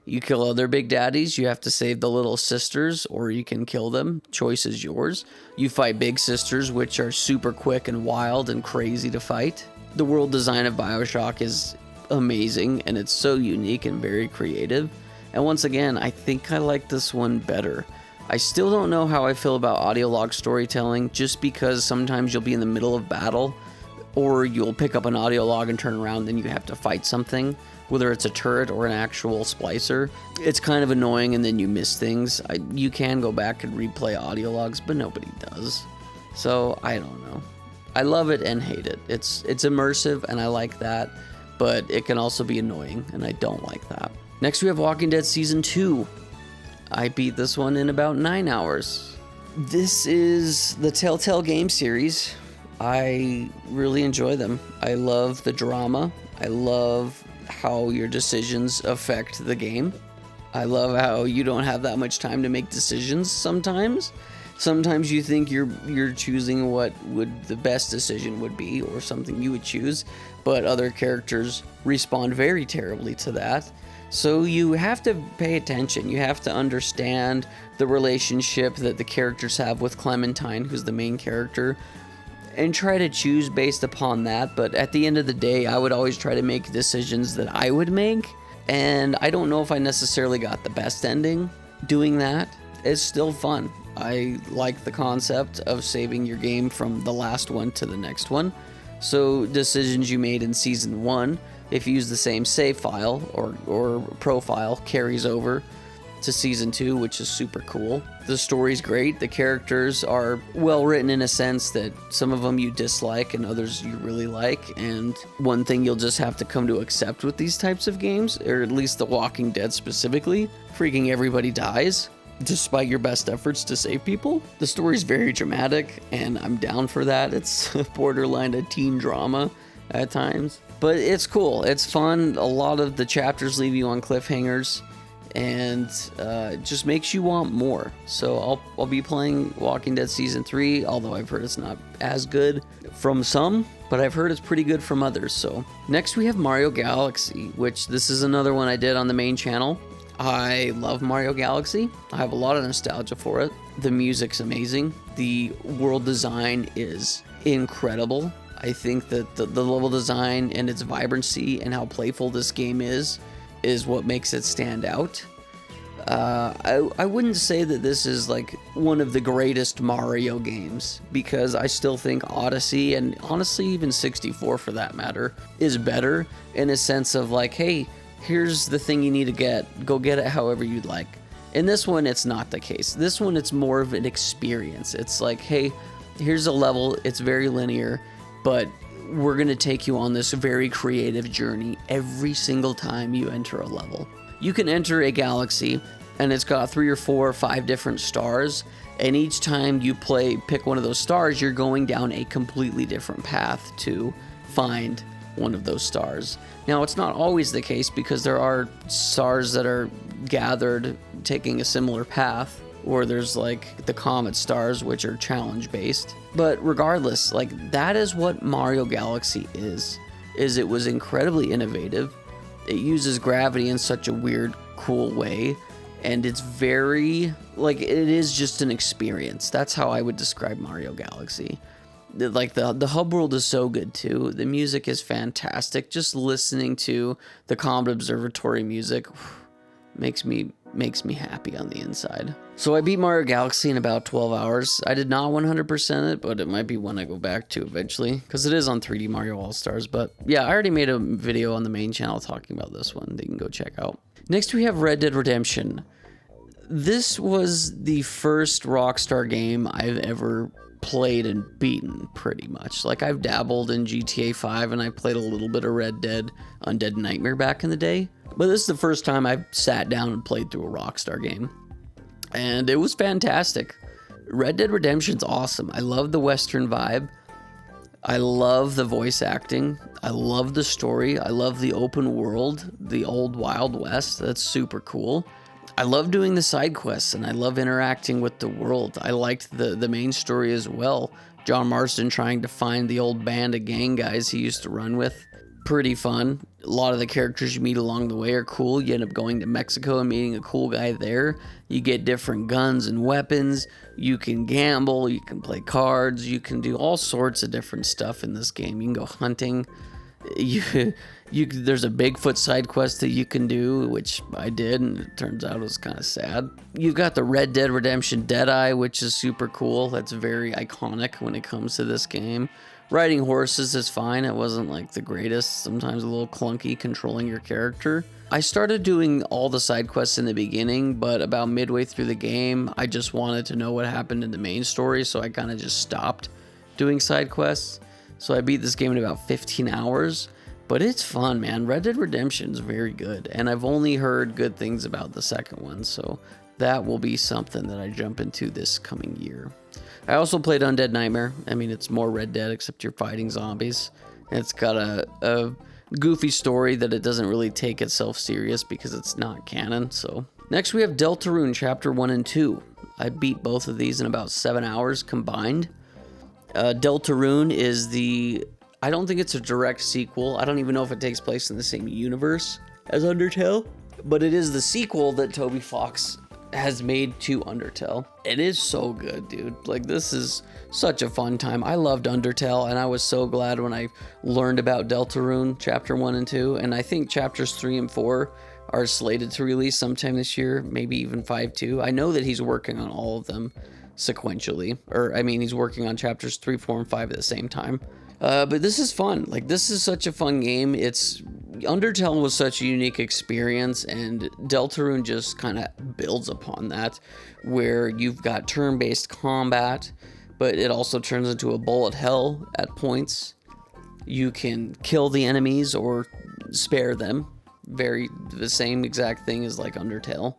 you kill other big daddies. You have to save the little sisters, or you can kill them. Choice is yours. You fight big sisters, which are super quick and wild and crazy to fight. The world design of BioShock is amazing, and it's so unique and very creative. And once again, I think I like this one better. I still don't know how I feel about audio log storytelling, just because sometimes you'll be in the middle of battle, or you'll pick up an audio log and turn around and you have to fight something, whether it's a turret or an actual splicer. It's kind of annoying, and then you miss things. You can go back and replay audio logs, but nobody does. So I don't know. I love it and hate it. It's immersive, and I like that, but it can also be annoying, and I don't like that. Next we have Walking Dead Season 2. I beat this one in about 9 hours. This is the Telltale game series. I really enjoy them. I love the drama. I love how your decisions affect the game. I love how you don't have that much time to make decisions sometimes. Sometimes you think you're choosing what the best decision would be, or something you would choose, but other characters respond very terribly to that. So you have to pay attention. You have to understand the relationship that the characters have with Clementine, who's the main character. and try to choose based upon that. But at the end of the day, I would always try to make decisions that I would make. And I don't know if I necessarily got the best ending doing that. It's still fun. I like the concept of saving your game from the last one to the next one. So decisions you made in Season 1, if you use the same save file or profile, carries over to Season 2, which is super cool. The story's great. The characters are well written in a sense that some of them you dislike and others you really like. And one thing you'll just have to come to accept with these types of games, or at least The Walking Dead specifically, freaking everybody dies despite your best efforts to save people. The story's very dramatic, and I'm down for that. It's borderline a teen drama at times, but it's cool. It's fun. A lot of the chapters leave you on cliffhangers, and it just makes you want more. So I'll be playing Walking Dead Season 3, although I've heard it's not as good from some, but I've heard it's pretty good from others. So next we have Mario Galaxy, which this is another one I did on the main channel. I love Mario Galaxy. I have a lot of nostalgia for it. The music's amazing. The world design is incredible. I think that the level design and its vibrancy and how playful this game is what makes it stand out. I wouldn't say that this is like one of the greatest Mario games, because I still think Odyssey, and honestly even 64 for that matter, is better in a sense of like, hey, here's the thing you need to get. Go get it however you'd like. In this one, it's not the case. This one, it's more of an experience. It's like, hey, here's a level. It's very linear, but we're going to take you on this very creative journey every single time you enter a level. You can enter a galaxy, and it's got 3 or 4 or 5 different stars, and each time you pick one of those stars, you're going down a completely different path to find one of those stars. Now, it's not always the case, because there are stars that are gathered taking a similar path, or there's like the comet stars, which are challenge based. But regardless, like, that is what Mario Galaxy is it was incredibly innovative. It uses gravity in such a weird, cool way, and it's very, like, it is just an experience. That's how I would describe Mario Galaxy. Like, the hub world is so good too. The music is fantastic. Just listening to the Comet Observatory music makes me happy on the inside. So I beat Mario Galaxy in about 12 hours. I did not 100% it, but it might be one I go back to eventually, because it is on 3D Mario All-Stars. But yeah, I already made a video on the main channel talking about this one that you can go check out. Next we have Red Dead Redemption. This was the first Rockstar game I've ever played and beaten, pretty much. Like, I've dabbled in GTA 5 and I played a little bit of Red Dead Undead Nightmare back in the day, but this is the first time I've sat down and played through a Rockstar game, and it was fantastic. Red Dead Redemption's awesome. I love the Western vibe. I love the voice acting. I love the story. I love the open world, the old Wild West. That's super cool. I love doing the side quests, and I love interacting with the world. I liked the main story as well. John Marston trying to find the old band of gang guys he used to run with. Pretty fun. A lot of the characters you meet along the way are cool. You end up going to Mexico and meeting a cool guy there. You get different guns and weapons. You can gamble. You can play cards. You can do all sorts of different stuff in this game. You can go hunting. There's a Bigfoot side quest that you can do, which I did, and it turns out it was kind of sad. You've got the Red Dead Redemption Deadeye, which is super cool. That's very iconic when it comes to this game. Riding horses is fine. It wasn't like the greatest, sometimes a little clunky controlling your character. I started doing all the side quests in the beginning, but about midway through the game, I just wanted to know what happened in the main story, so I kind of just stopped doing side quests. So I beat this game in about 15 hours, but it's fun, man. Red Dead Redemption is very good, and I've only heard good things about the second one, so that will be something that I jump into this coming year. I also played Undead Nightmare. I mean, it's more Red Dead, except you're fighting zombies. It's got a goofy story that it doesn't really take itself serious because it's not canon. So next we have Deltarune Chapter 1 and 2. I beat both of these in about 7 hours combined. Deltarune is I don't think it's a direct sequel. I don't even know if it takes place in the same universe as Undertale, but it is the sequel that Toby Fox has made to Undertale. It is so good, dude. Like, this is such a fun time. I loved Undertale, and I was so glad when I learned about Deltarune Chapter 1 and 2, and I think Chapters 3 and 4 are slated to release sometime this year, maybe even 5 too. I know that he's working on all of them sequentially, or I mean, he's working on Chapters 3, 4, and 5 at the same time. But this is fun. Like, this is such a fun game. Undertale was such a unique experience, and Deltarune just kind of builds upon that, where you've got turn-based combat, but it also turns into a bullet hell at points. You can kill the enemies or spare them. The same exact thing as like Undertale.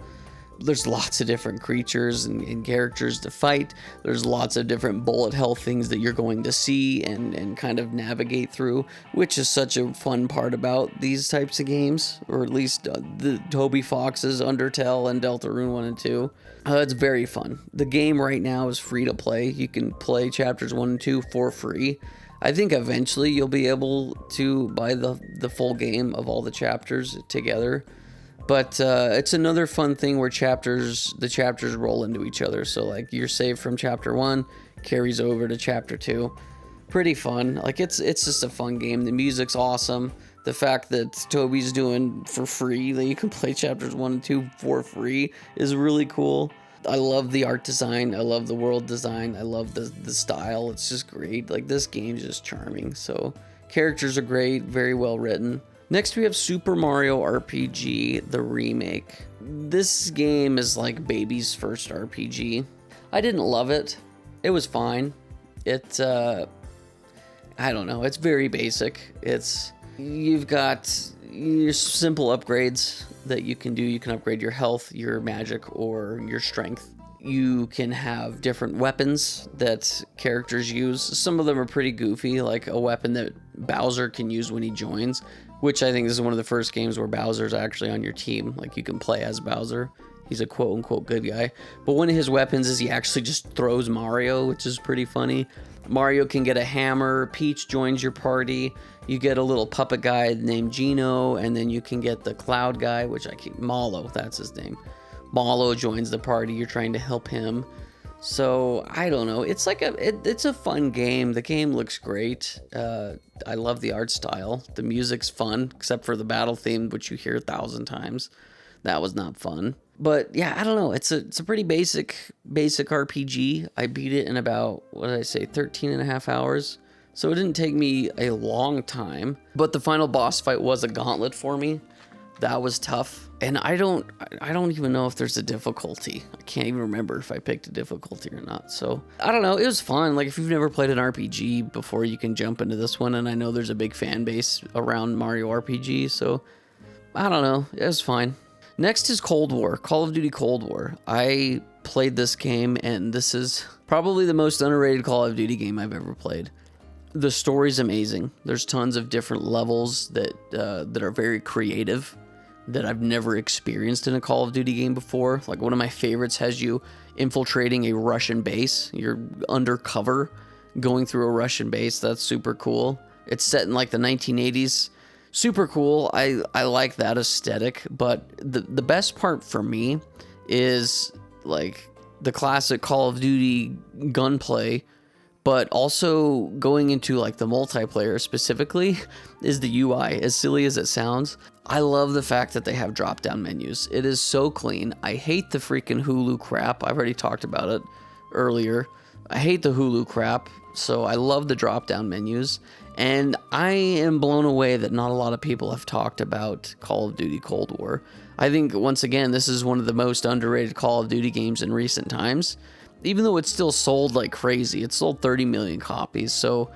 There's lots of different creatures and characters to fight. There's lots of different bullet hell things that you're going to see and kind of navigate through, which is such a fun part about these types of games, or at least the Toby Fox's Undertale and Deltarune 1 and 2. It's very fun. The game right now is free to play. You can play Chapters 1 and 2 for free. I think eventually you'll be able to buy the full game of all the chapters together. But it's another fun thing where the chapters roll into each other. So like your save from Chapter 1 carries over to Chapter 2. Pretty fun. Like it's just a fun game. The music's awesome. The fact that Toby's doing for free, that you can play Chapters 1 and 2 for free, is really cool. I love the art design. I love the world design. I love the style. It's just great. Like, this game's just charming. So characters are great, very well written. Next, we have Super Mario RPG, the remake. This game is like baby's first RPG. I didn't love it. It was fine. I don't know. It's very basic. You've got your simple upgrades that you can do. You can upgrade your health, your magic, or your strength. You can have different weapons that characters use. Some of them are pretty goofy, like a weapon that Bowser can use when he joins, which I think this is one of the first games where Bowser's actually on your team. Like, you can play as Bowser. He's a quote-unquote good guy. But one of his weapons is he actually just throws Mario, which is pretty funny. Mario can get a hammer. Peach joins your party. You get a little puppet guy named Gino, and then you can get the cloud guy, which Mallow, that's his name. Mallow joins the party. You're trying to help him. So, I don't know. It's like it's a fun game. The game looks great. I love the art style. The music's fun, except for the battle theme, which you hear 1,000 times. That was not fun. But yeah, I don't know. It's a pretty basic RPG. I beat it in about, 13 and a half hours. So it didn't take me a long time. But the final boss fight was a gauntlet for me. That was tough. And I don't even know if there's a difficulty. I can't even remember if I picked a difficulty or not. So I don't know. It was fun. Like, if you've never played an RPG before, you can jump into this one. And I know there's a big fan base around Mario RPG. So I don't know. It was fine. Next is Cold War, Call of Duty Cold War. I played this game, and this is probably the most underrated Call of Duty game I've ever played. The story's amazing. There's tons of different levels that are very creative, that I've never experienced in a Call of Duty game before. Like, one of my favorites has you infiltrating a Russian base. You're undercover going through a Russian base. That's super cool. It's set in like the 1980s. Super cool. I like that aesthetic, but the best part for me is like the classic Call of Duty gunplay, but also going into like the multiplayer specifically is the UI. As silly as it sounds, I love the fact that they have drop-down menus. It is so clean. I hate the freaking Hulu crap. I've already talked about it earlier. I hate the Hulu crap, so I love the drop-down menus. And I am blown away that not a lot of people have talked about Call of Duty Cold War. I think, once again, this is one of the most underrated Call of Duty games in recent times. Even though it's still sold like crazy. It sold 30 million copies, so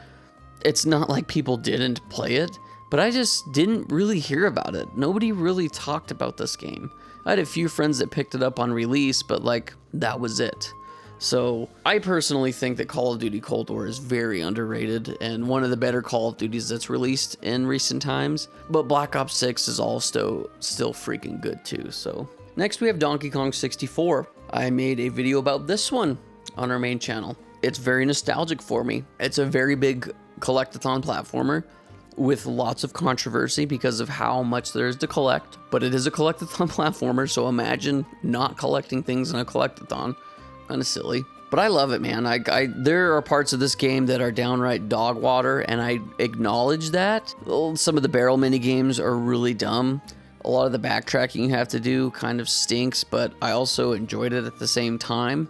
it's not like people didn't play it. But I just didn't really hear about it. Nobody really talked about this game. I had a few friends that picked it up on release, but like, that was it. So I personally think that Call of Duty Cold War is very underrated and one of the better Call of Duties that's released in recent times. But Black Ops 6 is also still freaking good too. So next we have Donkey Kong 64. I made a video about this one on our main channel. It's very nostalgic for me. It's a very big collectathon platformer. with lots of controversy because of how much there is to collect, but it is a collectathon platformer, so imagine not collecting things in a collectathon. Kind of silly. But I love it, man. There are parts of this game that are downright dog water, and I acknowledge that. Some of the barrel mini games are really dumb. A lot of the backtracking you have to do kind of stinks, but I also enjoyed it at the same time.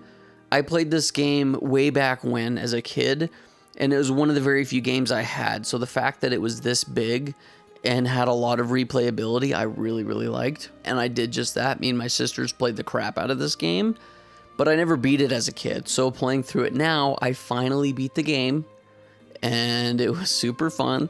I played this game way back when as a kid, and it was one of the very few games I had. So the fact that it was this big and had a lot of replayability, I really, really liked. And I did just that. Me and my sisters played the crap out of this game. But I never beat it as a kid, so playing through it now, I finally beat the game, and it was super fun,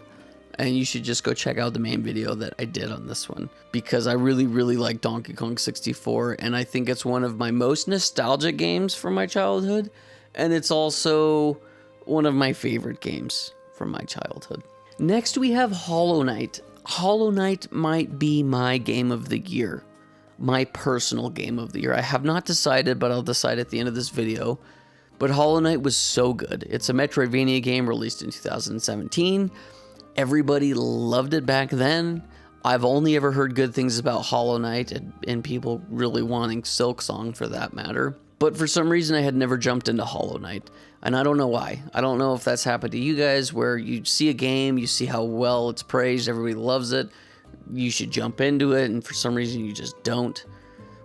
and you should just go check out the main video that I did on this one, because I really, really like Donkey Kong 64, and I think it's one of my most nostalgic games from my childhood, and it's also one of my favorite games from my childhood. Next, we have Hollow Knight. Hollow Knight might be my game of the year. My personal game of the year. I have not decided, but I'll decide at the end of this video. But Hollow Knight was so good. It's a Metroidvania game released in 2017. Everybody loved it back then. I've only ever heard good things about Hollow Knight and people really wanting Silksong for that matter. But for some reason I had never jumped into Hollow Knight. And I don't know why. I don't know if that's happened to you guys where you see a game, you see how well it's praised, everybody loves it. You should jump into it, and for some reason you just don't.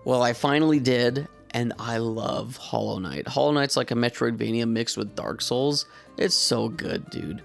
Well, I finally did, and I love Hollow Knight. Hollow Knight's like a Metroidvania mixed with Dark Souls. It's so good, dude.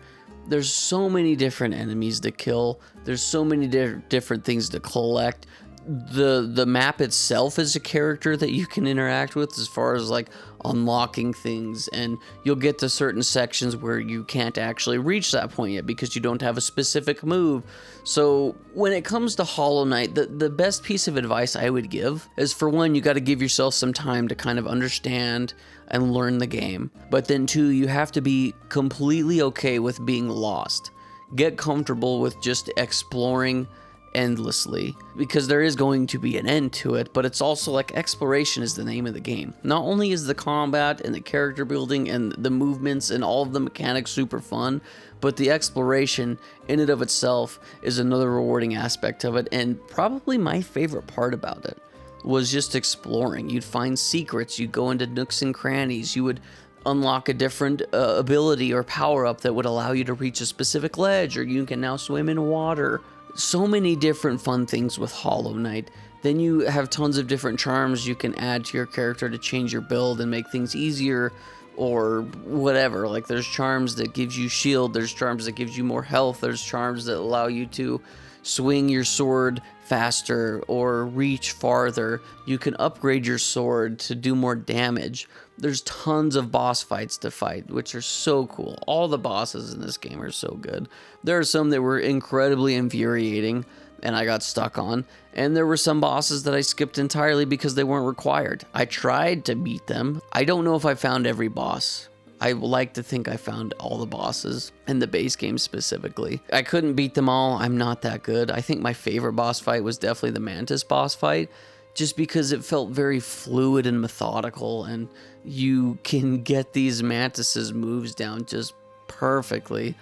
There's so many different enemies to kill. There's so many different things to collect. The map itself is a character that you can interact with as far as like unlocking things, and you'll get to certain sections where you can't actually reach that point yet because you don't have a specific move. So when it comes to Hollow Knight, the best piece of advice I would give is, for one, you got to give yourself some time to kind of understand and learn the game. But then two, you have to be completely okay with being lost. Get comfortable with just exploring endlessly, because there is going to be an end to it, but it's also like exploration is the name of the game. Not only is the combat and the character building and the movements and all of the mechanics super fun, but the exploration in and of itself is another rewarding aspect of it, and probably my favorite part about it was just exploring. You'd find secrets, you'd go into nooks and crannies, you would unlock a different ability or power-up that would allow you to reach a specific ledge, or you can now swim in water. So many different fun things with Hollow Knight. Then you have tons of different charms you can add to your character to change your build and make things easier or whatever. Like there's charms that gives you shield, there's charms that gives you more health, there's charms that allow you to swing your sword faster or reach farther. You can upgrade your sword to do more damage. There's tons of boss fights to fight, which are so cool. All the bosses in this game are so good. There are some that were incredibly infuriating and I got stuck on, and there were some bosses that I skipped entirely because they weren't required. I tried to beat them. I don't know if I found every boss. I like to think I found all the bosses in the base game specifically. I couldn't beat them all. I'm not that good. I think my favorite boss fight was definitely the Mantis boss fight, just because it felt very fluid and methodical, and you can get these Mantis's moves down just perfectly,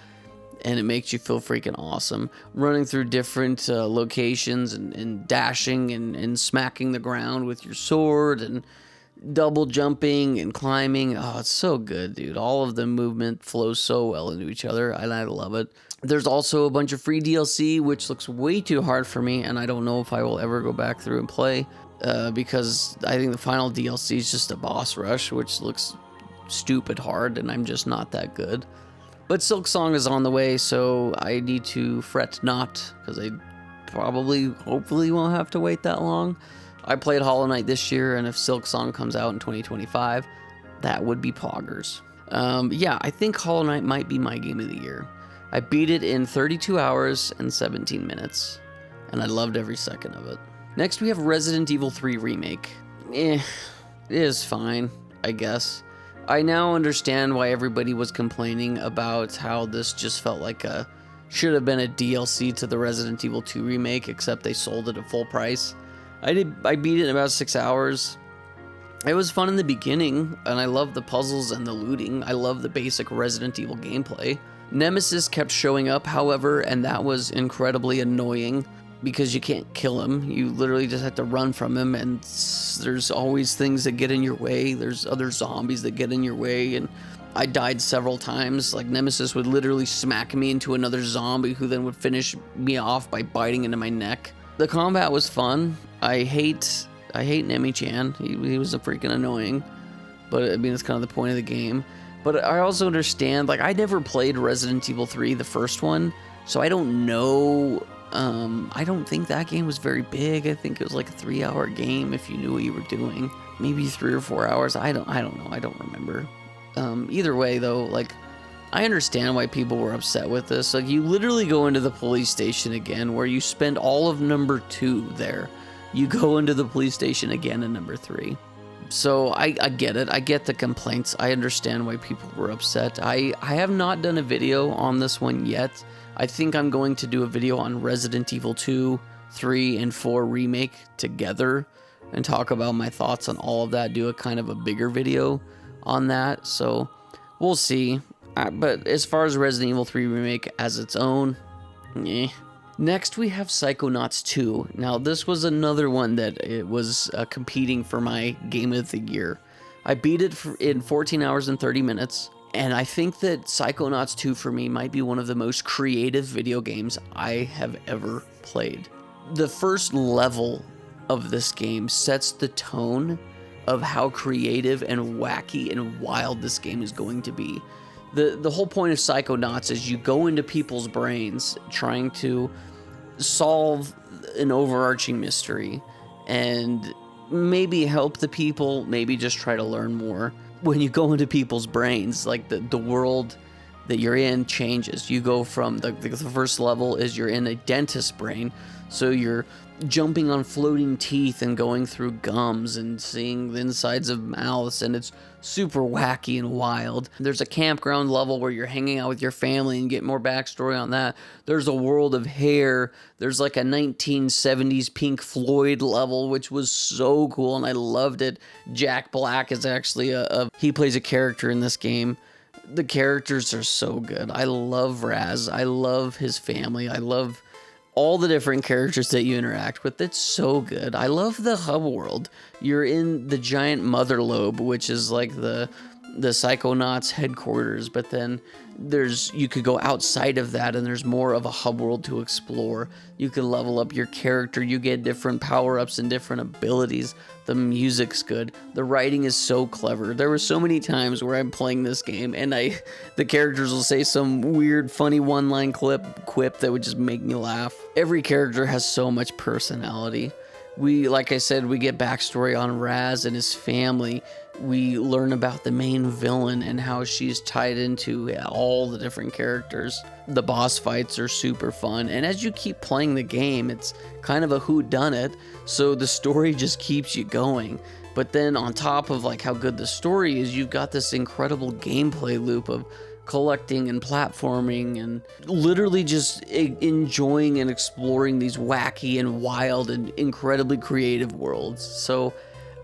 and it makes you feel freaking awesome. Running through different locations and dashing and smacking the ground with your sword and double jumping and climbing. Oh, it's so good, dude. All of the movement flows so well into each other, and I love it. There's also a bunch of free DLC, which looks way too hard for me, and I don't know if I will ever go back through and play, because I think the final DLC is just a boss rush, which looks stupid hard, and I'm just not that good. But Silksong is on the way, so I need to fret not, because I hopefully won't have to wait that long. I played Hollow Knight this year, and if Silksong comes out in 2025, that would be poggers. Yeah, I think Hollow Knight might be my game of the year. I beat it in 32 hours and 17 minutes, and I loved every second of it. Next, we have Resident Evil 3 Remake. It is fine, I guess. I now understand why everybody was complaining about how this just felt like should have been a DLC to the Resident Evil 2 Remake, except they sold it at full price. I beat it in about 6 hours. It was fun in the beginning, and I love the puzzles and the looting. I love the basic Resident Evil gameplay. Nemesis kept showing up, however, and that was incredibly annoying because you can't kill him. You literally just have to run from him, and there's always things that get in your way. There's other zombies that get in your way, and I died several times. Like, Nemesis would literally smack me into another zombie who then would finish me off by biting into my neck. The combat was fun. I hate Nemi-chan. He was a freaking annoying, but I mean, it's kind of the point of the game. But I also understand, like, I never played Resident Evil 3, the first one, so I don't know. I don't think that game was very big. I think it was like a 3-hour game if you knew what you were doing. Maybe 3 or 4 hours. I don't know. I don't remember. Either way, though, like, I understand why people were upset with this. Like, you literally go into the police station again, where you spend all of number 2 there. You go into the police station again in number 3. So I get it. I get the complaints. I understand why people were upset. I have not done a video on this one yet. I think I'm going to do a video on Resident Evil 2, 3, and 4 Remake together and talk about my thoughts on all of that, do a kind of a bigger video on that. So we'll see. But as far as Resident Evil 3 Remake as its own, eh. Next, we have Psychonauts 2. Now, this was another one that it was competing for my Game of the Year. I beat it in 14 hours and 30 minutes, and I think that Psychonauts 2 for me might be one of the most creative video games I have ever played. The first level of this game sets the tone of how creative and wacky and wild this game is going to be. The whole point of Psychonauts is you go into people's brains trying to solve an overarching mystery and maybe help the people, maybe just try to learn more. When you go into people's brains, like the world that you're in changes. You go from the first level is you're in a dentist's brain, so you're jumping on floating teeth and going through gums and seeing the insides of mouths, and it's super wacky and wild. There's a campground level where you're hanging out with your family and get more backstory on that. There's a world of hair. There's like a 1970s Pink Floyd level, which was so cool, and I loved it. Jack Black is actually he plays a character in this game. The characters are so good. I love Raz. I love his family. I love all the different characters that you interact with. It's so good. I love the hub world. You're in the giant mother lobe, which is like the Psychonauts headquarters, but then you could go outside of that and there's more of a hub world to explore. You can level up your character, you get different power-ups and different abilities. The music's good. The writing is so clever. There were so many times where I'm playing this game and the characters will say some weird funny one-line quip that would just make me laugh. Every character has so much personality. Like I said, we get backstory on Raz and his family. We learn about the main villain and how she's tied into all the different characters. The boss fights are super fun, and as you keep playing the game, it's kind of a whodunit, so the story just keeps you going. But then on top of like how good the story is, you've got this incredible gameplay loop of collecting and platforming and literally just enjoying and exploring these wacky and wild and incredibly creative worlds. So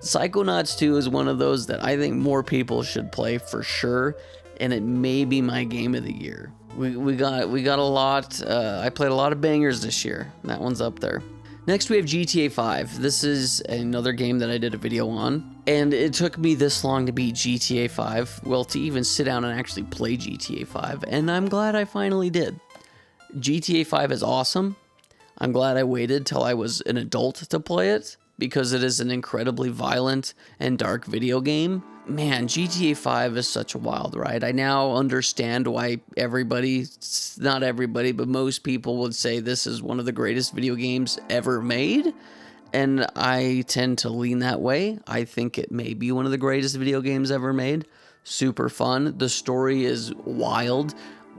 Psychonauts 2 is one of those that I think more people should play for sure, and it may be my game of the year. We got a lot. I played a lot of bangers this year. That one's up there. Next, we have GTA 5. This is another game that I did a video on, and it took me this long to beat GTA 5, well, to even sit down and actually play GTA 5, and I'm glad I finally did. GTA 5 is awesome. I'm glad I waited till I was an adult to play it, because it is an incredibly violent and dark video game. Man, GTA 5 is such a wild ride. I now understand why not everybody, but most people would say this is one of the greatest video games ever made. And I tend to lean that way. I think it may be one of the greatest video games ever made. Super fun. The story is wild.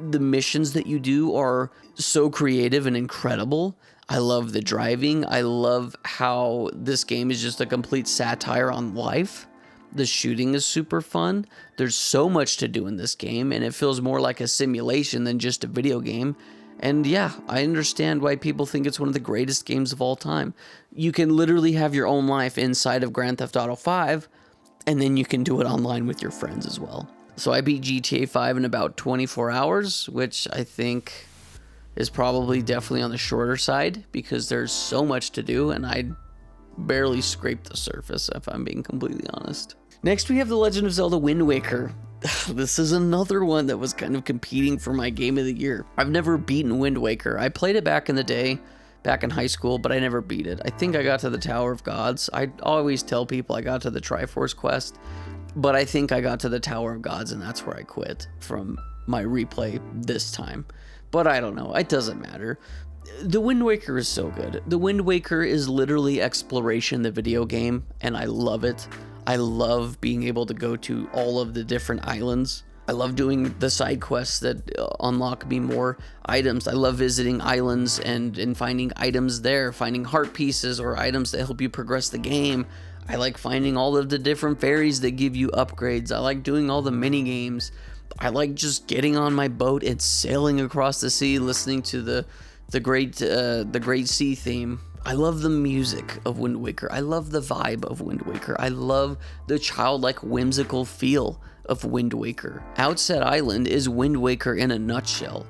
The missions that you do are so creative and incredible. I love the driving. I love how this game is just a complete satire on life. The shooting is super fun. There's so much to do in this game, and it feels more like a simulation than just a video game. And yeah, I understand why people think it's one of the greatest games of all time. You can literally have your own life inside of Grand Theft Auto 5, and then you can do it online with your friends as well. So I beat GTA 5 in about 24 hours, which I think is probably definitely on the shorter side because there's so much to do and I barely scraped the surface, if I'm being completely honest. Next, we have The Legend of Zelda Wind Waker. This is another one that was kind of competing for my game of the year. I've never beaten Wind Waker. I played it back in the day, back in high school, but I never beat it. I think I got to the Tower of Gods. I always tell people I got to the Triforce quest, but I think I got to the Tower of Gods and that's where I quit from my replay this time. But I don't know. It doesn't matter. The Wind Waker is so good. The Wind Waker is literally exploration, the video game, and I love it. I love being able to go to all of the different islands. I love doing the side quests that unlock me more items. I love visiting islands and finding items there, finding heart pieces or items that help you progress the game. I like finding all of the different fairies that give you upgrades. I like doing all the mini games. I like just getting on my boat and sailing across the sea, listening to the great sea theme. I love the music of Wind Waker. I love the vibe of Wind Waker. I love the childlike, whimsical feel of Wind Waker. Outset Island is Wind Waker in a nutshell.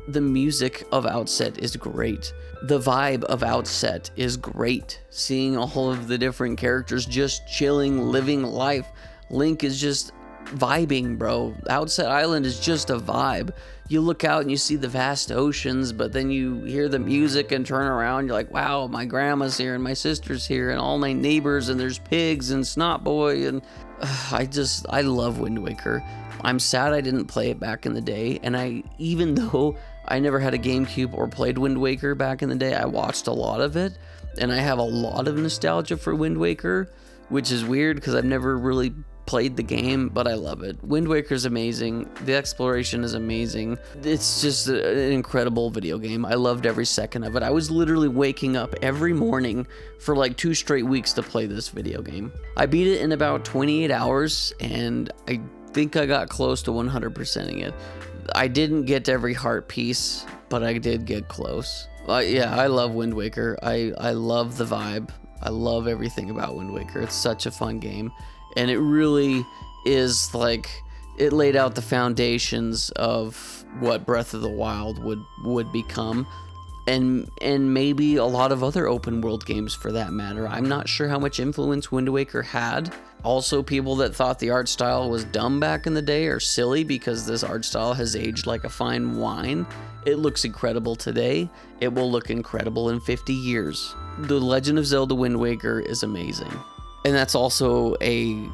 The music of Outset is great. The vibe of Outset is great. Seeing all of the different characters just chilling, living life. Link is just vibing, bro. Outset Island is just a vibe. You look out and you see the vast oceans, but then you hear the music and turn around, you're like, wow, my grandma's here and my sister's here and all my neighbors and there's pigs and Snot Boy and I love Wind Waker. I'm sad I didn't play it back in the day, and even though I never had a GameCube or played Wind Waker back in the day, I watched a lot of it, and I have a lot of nostalgia for Wind Waker, which is weird because I've never really played the game, but I love it. Wind Waker is amazing. The exploration is amazing. It's just an incredible video game. I loved every second of it. I was literally waking up every morning for like 2 straight weeks to play this video game. I beat it in about 28 hours, and I think I got close to 100%ing it. I didn't get every heart piece, but I did get close. Yeah, I love Wind Waker. I love the vibe. I love everything about Wind Waker. It's such a fun game. And it really is like, it laid out the foundations of what Breath of the Wild would become. And maybe a lot of other open world games for that matter. I'm not sure how much influence Wind Waker had. Also, people that thought the art style was dumb back in the day are silly because this art style has aged like a fine wine. It looks incredible today. It will look incredible in 50 years. The Legend of Zelda Wind Waker is amazing. And that's also I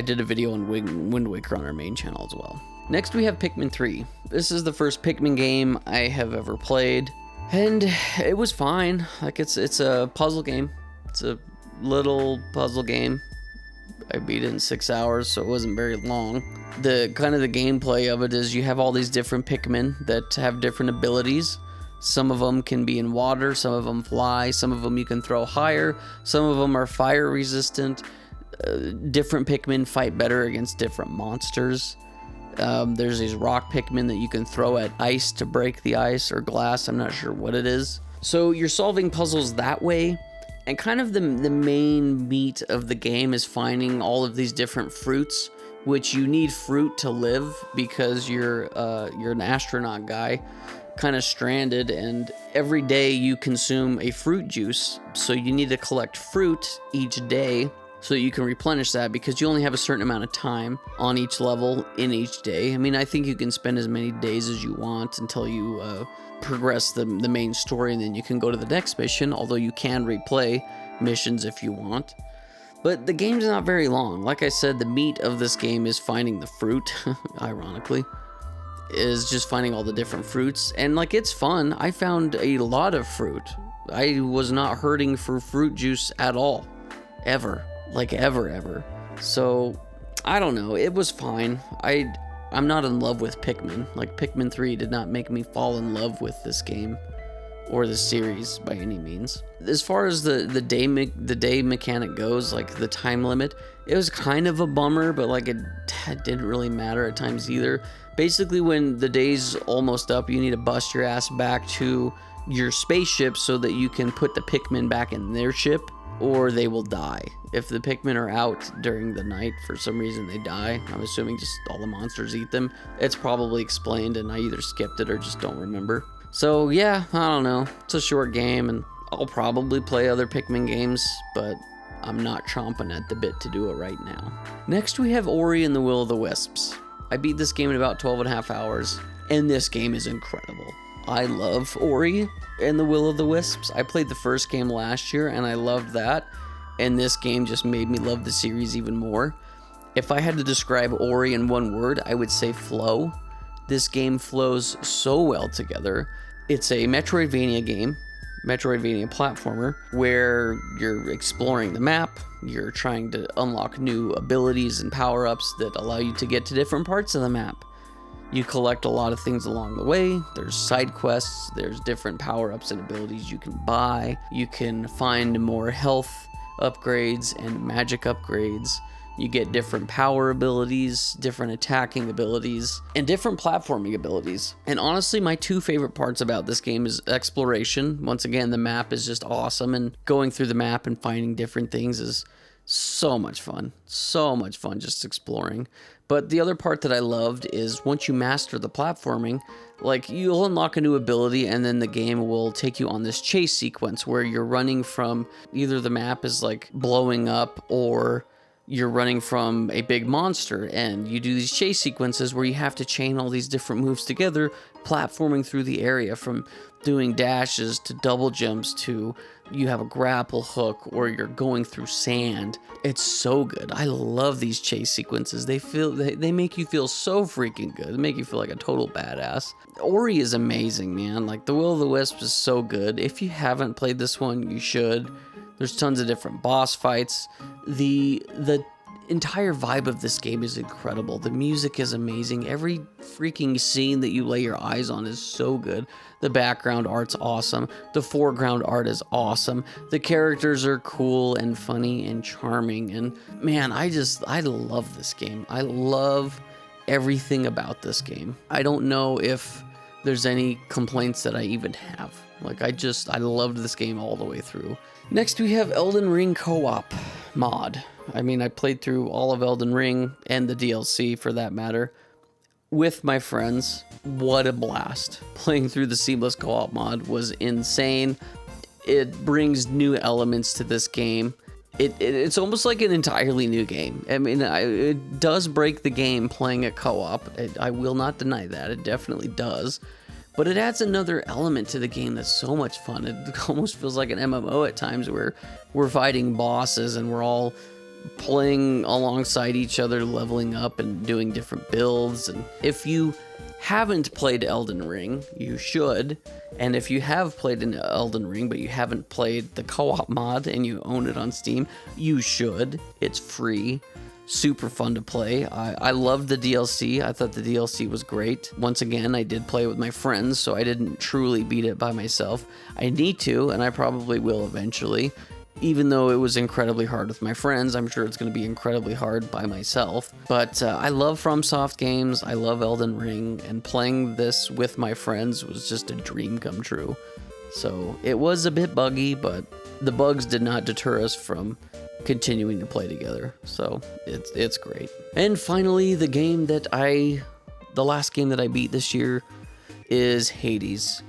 did a video on Wind Waker on our main channel as well. Next we have Pikmin 3. This is the first Pikmin game I have ever played, and it was fine. Like it's a puzzle game. It's a little puzzle game. I beat it in 6 hours, so it wasn't very long. The kind of the gameplay of it is you have all these different Pikmin that have different abilities. Some of them can be in water, some of them fly, some of them you can throw higher, some of them are fire resistant. Different Pikmin fight better against different monsters. There's these rock Pikmin that you can throw at ice to break the ice or glass, I'm not sure what it is. So you're solving puzzles that way, and kind of the main meat of the game is finding all of these different fruits, which you need fruit to live because you're an astronaut guy, kind of stranded, and every day you consume a fruit juice, so you need to collect fruit each day so you can replenish that because you only have a certain amount of time on each level in each day. I mean, I think you can spend as many days as you want until you progress the main story, and then you can go to the next mission, although you can replay missions if you want. But the game's not very long. Like I said, the meat of this game is finding the fruit, ironically, is just finding all the different fruits, and like it's fun. I found a lot of fruit. I was not hurting for fruit juice at all, ever, like ever. So I don't know, it was fine. I'm not in love with Pikmin. Like Pikmin 3 did not make me fall in love with this game or the series by any means. As far as the day mechanic goes, like the time limit, it was kind of a bummer, but like it didn't really matter at times either. Basically, when the day's almost up, you need to bust your ass back to your spaceship so that you can put the Pikmin back in their ship or they will die. If the Pikmin are out during the night, for some reason they die. I'm assuming just all the monsters eat them. It's probably explained and I either skipped it or just don't remember. So yeah, I don't know. It's a short game and I'll probably play other Pikmin games, but I'm not chomping at the bit to do it right now. Next we have Ori and the Will of the Wisps. I beat this game in about 12 and a half hours, and this game is incredible. I love Ori and the Will of the Wisps. I played the first game last year and I loved that, and this game just made me love the series even more. If I had to describe Ori in one word, I would say flow. This game flows so well together. It's a Metroidvania game, Metroidvania platformer, where you're exploring the map, you're trying to unlock new abilities and power-ups that allow you to get to different parts of the map. You collect a lot of things along the way. There's side quests, there's different power-ups and abilities you can buy. You can find more health upgrades and magic upgrades. You get different power abilities, different attacking abilities, and different platforming abilities. And honestly, my two favorite parts about this game is exploration. Once again, the map is just awesome, and going through the map and finding different things is so much fun. So much fun just exploring. But the other part that I loved is once you master the platforming, like you'll unlock a new ability and then the game will take you on this chase sequence where you're running from either the map is like blowing up or you're running from a big monster, and you do these chase sequences where you have to chain all these different moves together, platforming through the area, from doing dashes to double jumps to you have a grapple hook or you're going through sand. It's so good. I love these chase sequences. They make you feel so freaking good. They make you feel like a total badass. Ori is amazing, man. Like the Will of the Wisps is so good. If you haven't played this one, you should. There's tons of different boss fights. The entire vibe of this game is incredible. The music is amazing. Every freaking scene that you lay your eyes on is so good. The background art's awesome. The foreground art is awesome. The characters are cool and funny and charming. And man, I love this game. I love everything about this game. I don't know if there's any complaints that I even have. Like I loved this game all the way through. Next we have Elden Ring co-op mod. I mean, I played through all of Elden Ring and the DLC for that matter with my friends. What a blast. Playing through the seamless co-op mod was insane. It brings new elements to this game. It's almost like an entirely new game. I mean, it does break the game playing a co-op. I will not deny that. It definitely does. But it adds another element to the game that's so much fun. It almost feels like an MMO at times where we're fighting bosses and we're all playing alongside each other, leveling up and doing different builds. And if you haven't played Elden Ring, you should. And if you have played an Elden Ring, but you haven't played the co-op mod and you own it on Steam, you should. It's free. Super fun to play. I loved the DLC. I thought the DLC was great. Once again, I did play with my friends, so I didn't truly beat it by myself. I need to, and I probably will eventually. Even though it was incredibly hard with my friends, I'm sure it's going to be incredibly hard by myself. But I love FromSoft games. I love Elden Ring, and playing this with my friends was just a dream come true. So it was a bit buggy, but the bugs did not deter us from continuing to play together. So it's great. And finally, the last game that I beat this year is Hades.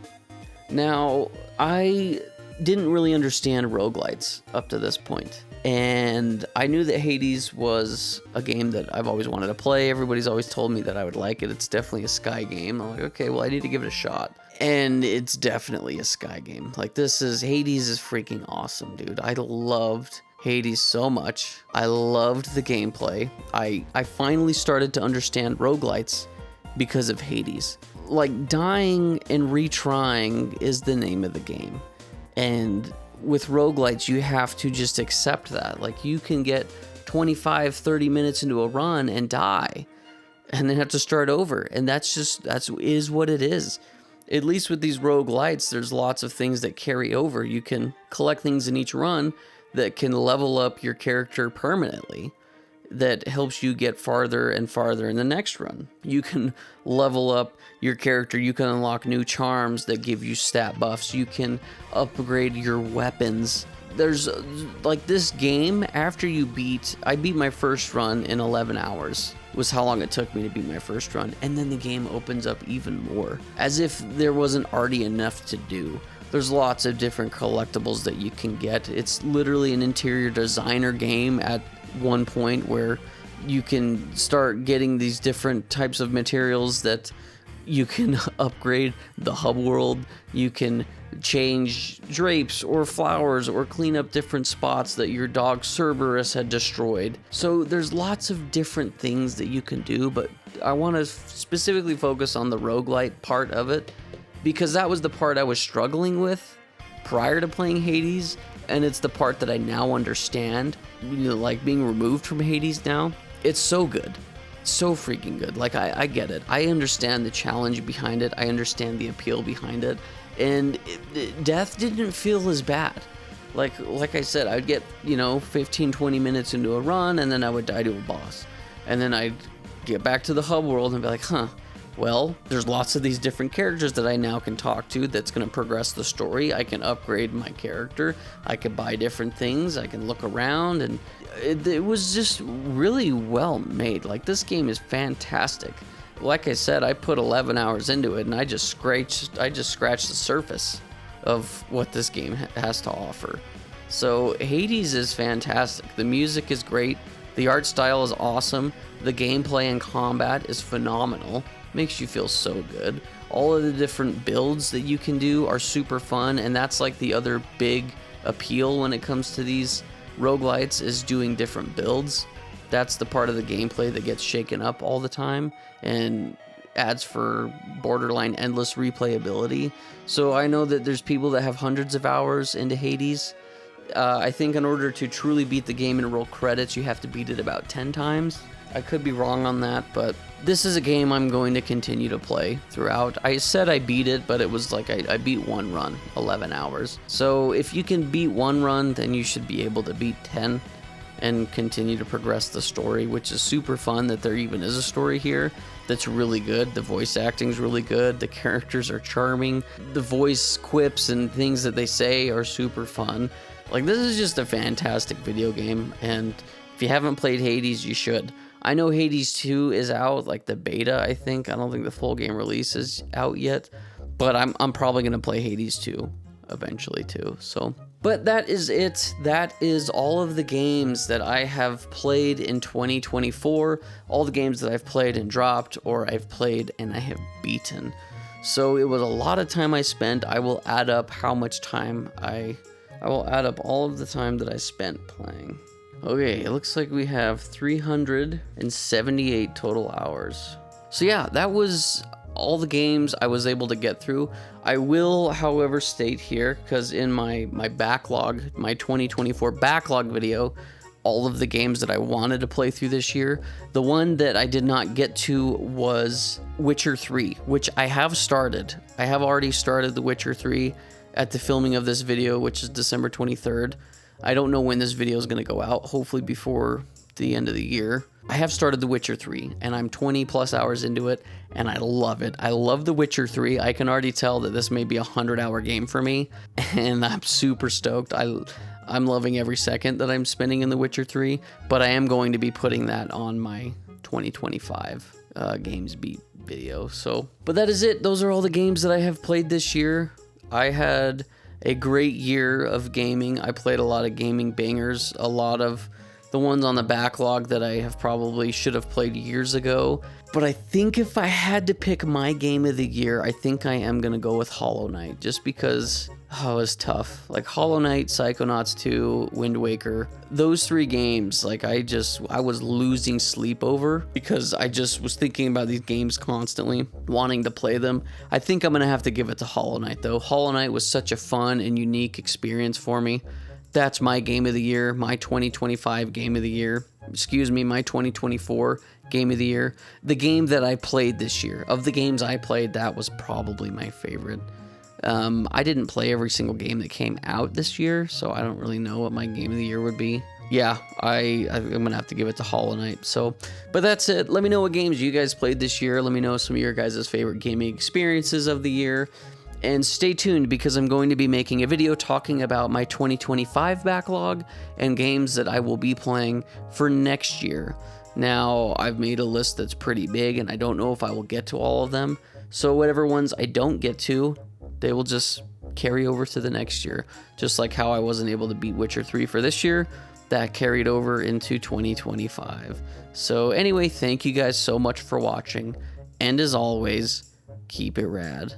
Now, I didn't really understand roguelites up to this point, and I knew that Hades was a game that I've always wanted to play. Everybody's always told me that I would like it. It's definitely a Sky game. I'm like, okay, well, I need to give it a shot. And it's definitely a Sky game. Like, Hades is freaking awesome, dude. I loved Hades so much. I loved the gameplay. I finally started to understand roguelites because of Hades. Like, dying and retrying is the name of the game. And with roguelites, you have to just accept that. Like, you can get 25, 30 minutes into a run and die and then have to start over. And that is what it is. At least with these roguelites, there's lots of things that carry over. You can collect things in each run that can level up your character permanently, that helps you get farther and farther in the next run. You can level up your character. You can unlock new charms that give you stat buffs. You can upgrade your weapons there's like this game, after you I beat my first run in 11 hours, was how long it took me to beat my first run. And then the game opens up even more, as if there wasn't already enough to do. There's lots of different collectibles that you can get. It's literally an interior designer game at one point, where you can start getting these different types of materials that you can upgrade the hub world. You can change drapes or flowers or clean up different spots that your dog Cerberus had destroyed. So there's lots of different things that you can do, but I want to specifically focus on the roguelite part of it, because that was the part I was struggling with prior to playing Hades, and it's the part that I now understand, like being removed from Hades now. It's so good. So freaking good. Like, I get it. I understand the challenge behind it. I understand the appeal behind it. And death didn't feel as bad. Like I said, I'd get, 15, 20 minutes into a run, and then I would die to a boss. And then I'd get back to the hub world and be like, well, there's lots of these different characters that I now can talk to that's going to progress the story. I can upgrade my character. I can buy different things. I can look around, and it was just really well made. Like, this game is fantastic. Like I said, I put 11 hours into it, and I just scratched the surface of what this game has to offer. So Hades is fantastic. The music is great. The art style is awesome. The gameplay and combat is phenomenal. Makes you feel so good. All of the different builds that you can do are super fun, and that's like the other big appeal when it comes to these roguelites, is doing different builds. That's the part of the gameplay that gets shaken up all the time and adds for borderline endless replayability. So I know that there's people that have hundreds of hours into Hades. I think in order to truly beat the game and roll credits, you have to beat it about 10 times. I could be wrong on that, but this is a game I'm going to continue to play throughout. I said I beat it, but it was like I beat one run, 11 hours. So if you can beat one run, then you should be able to beat 10 and continue to progress the story, which is super fun that there even is a story here that's really good. The voice acting's really good. The characters are charming. The voice quips and things that they say are super fun. Like, this is just a fantastic video game, and if you haven't played Hades, you should. I know Hades 2 is out, like the beta, I think. I don't think the full game release is out yet, but I'm probably going to play Hades 2 eventually too. So, but that is it. That is all of the games that I have played in 2024. All the games that I've played and dropped, or I've played and I have beaten. So it was a lot of time I spent. I will add up how much time I will add up all of the time that I spent playing. Okay, it looks like we have 378 total hours. So yeah, that was all the games I was able to get through. I will, however, state here, because in my backlog, my 2024 backlog video, all of the games that I wanted to play through this year, the one that I did not get to was Witcher 3, which I have started. I have already started The Witcher 3 at the filming of this video, which is December 23rd. I don't know when this video is going to go out, hopefully before the end of the year. I have started The Witcher 3, and I'm 20 plus hours into it, and I love it. I love The Witcher 3. I can already tell that this may be a 100-hour game for me, and I'm super stoked. I'm loving every second that I'm spending in The Witcher 3, but I am going to be putting that on my 2025 Games Beat video. So, but that is it. Those are all the games that I have played this year. I had a great year of gaming. I played a lot of gaming bangers, a lot of the ones on the backlog that I have probably should have played years ago. But I think if I had to pick my game of the year, I think I am going to go with Hollow Knight, just because, it was tough. Like Hollow Knight, Psychonauts 2, Wind Waker, those three games, like I was losing sleep over because I just was thinking about these games constantly, wanting to play them. I think I'm going to have to give it to Hollow Knight though. Hollow Knight was such a fun and unique experience for me. That's my game of the year, my 2025 game of the year. My 2024 game of the year. The game that I played this year. Of the games I played, that was probably my favorite. I didn't play every single game that came out this year, so I don't really know what my game of the year would be. Yeah, I'm going to have to give it to Hollow Knight. So, but that's it. Let me know what games you guys played this year. Let me know some of your guys' favorite gaming experiences of the year. And stay tuned because I'm going to be making a video talking about my 2025 backlog and games that I will be playing for next year. Now, I've made a list that's pretty big and I don't know if I will get to all of them. So whatever ones I don't get to, they will just carry over to the next year. Just like how I wasn't able to beat Witcher 3 for this year, that carried over into 2025. So anyway, thank you guys so much for watching. And as always, keep it rad.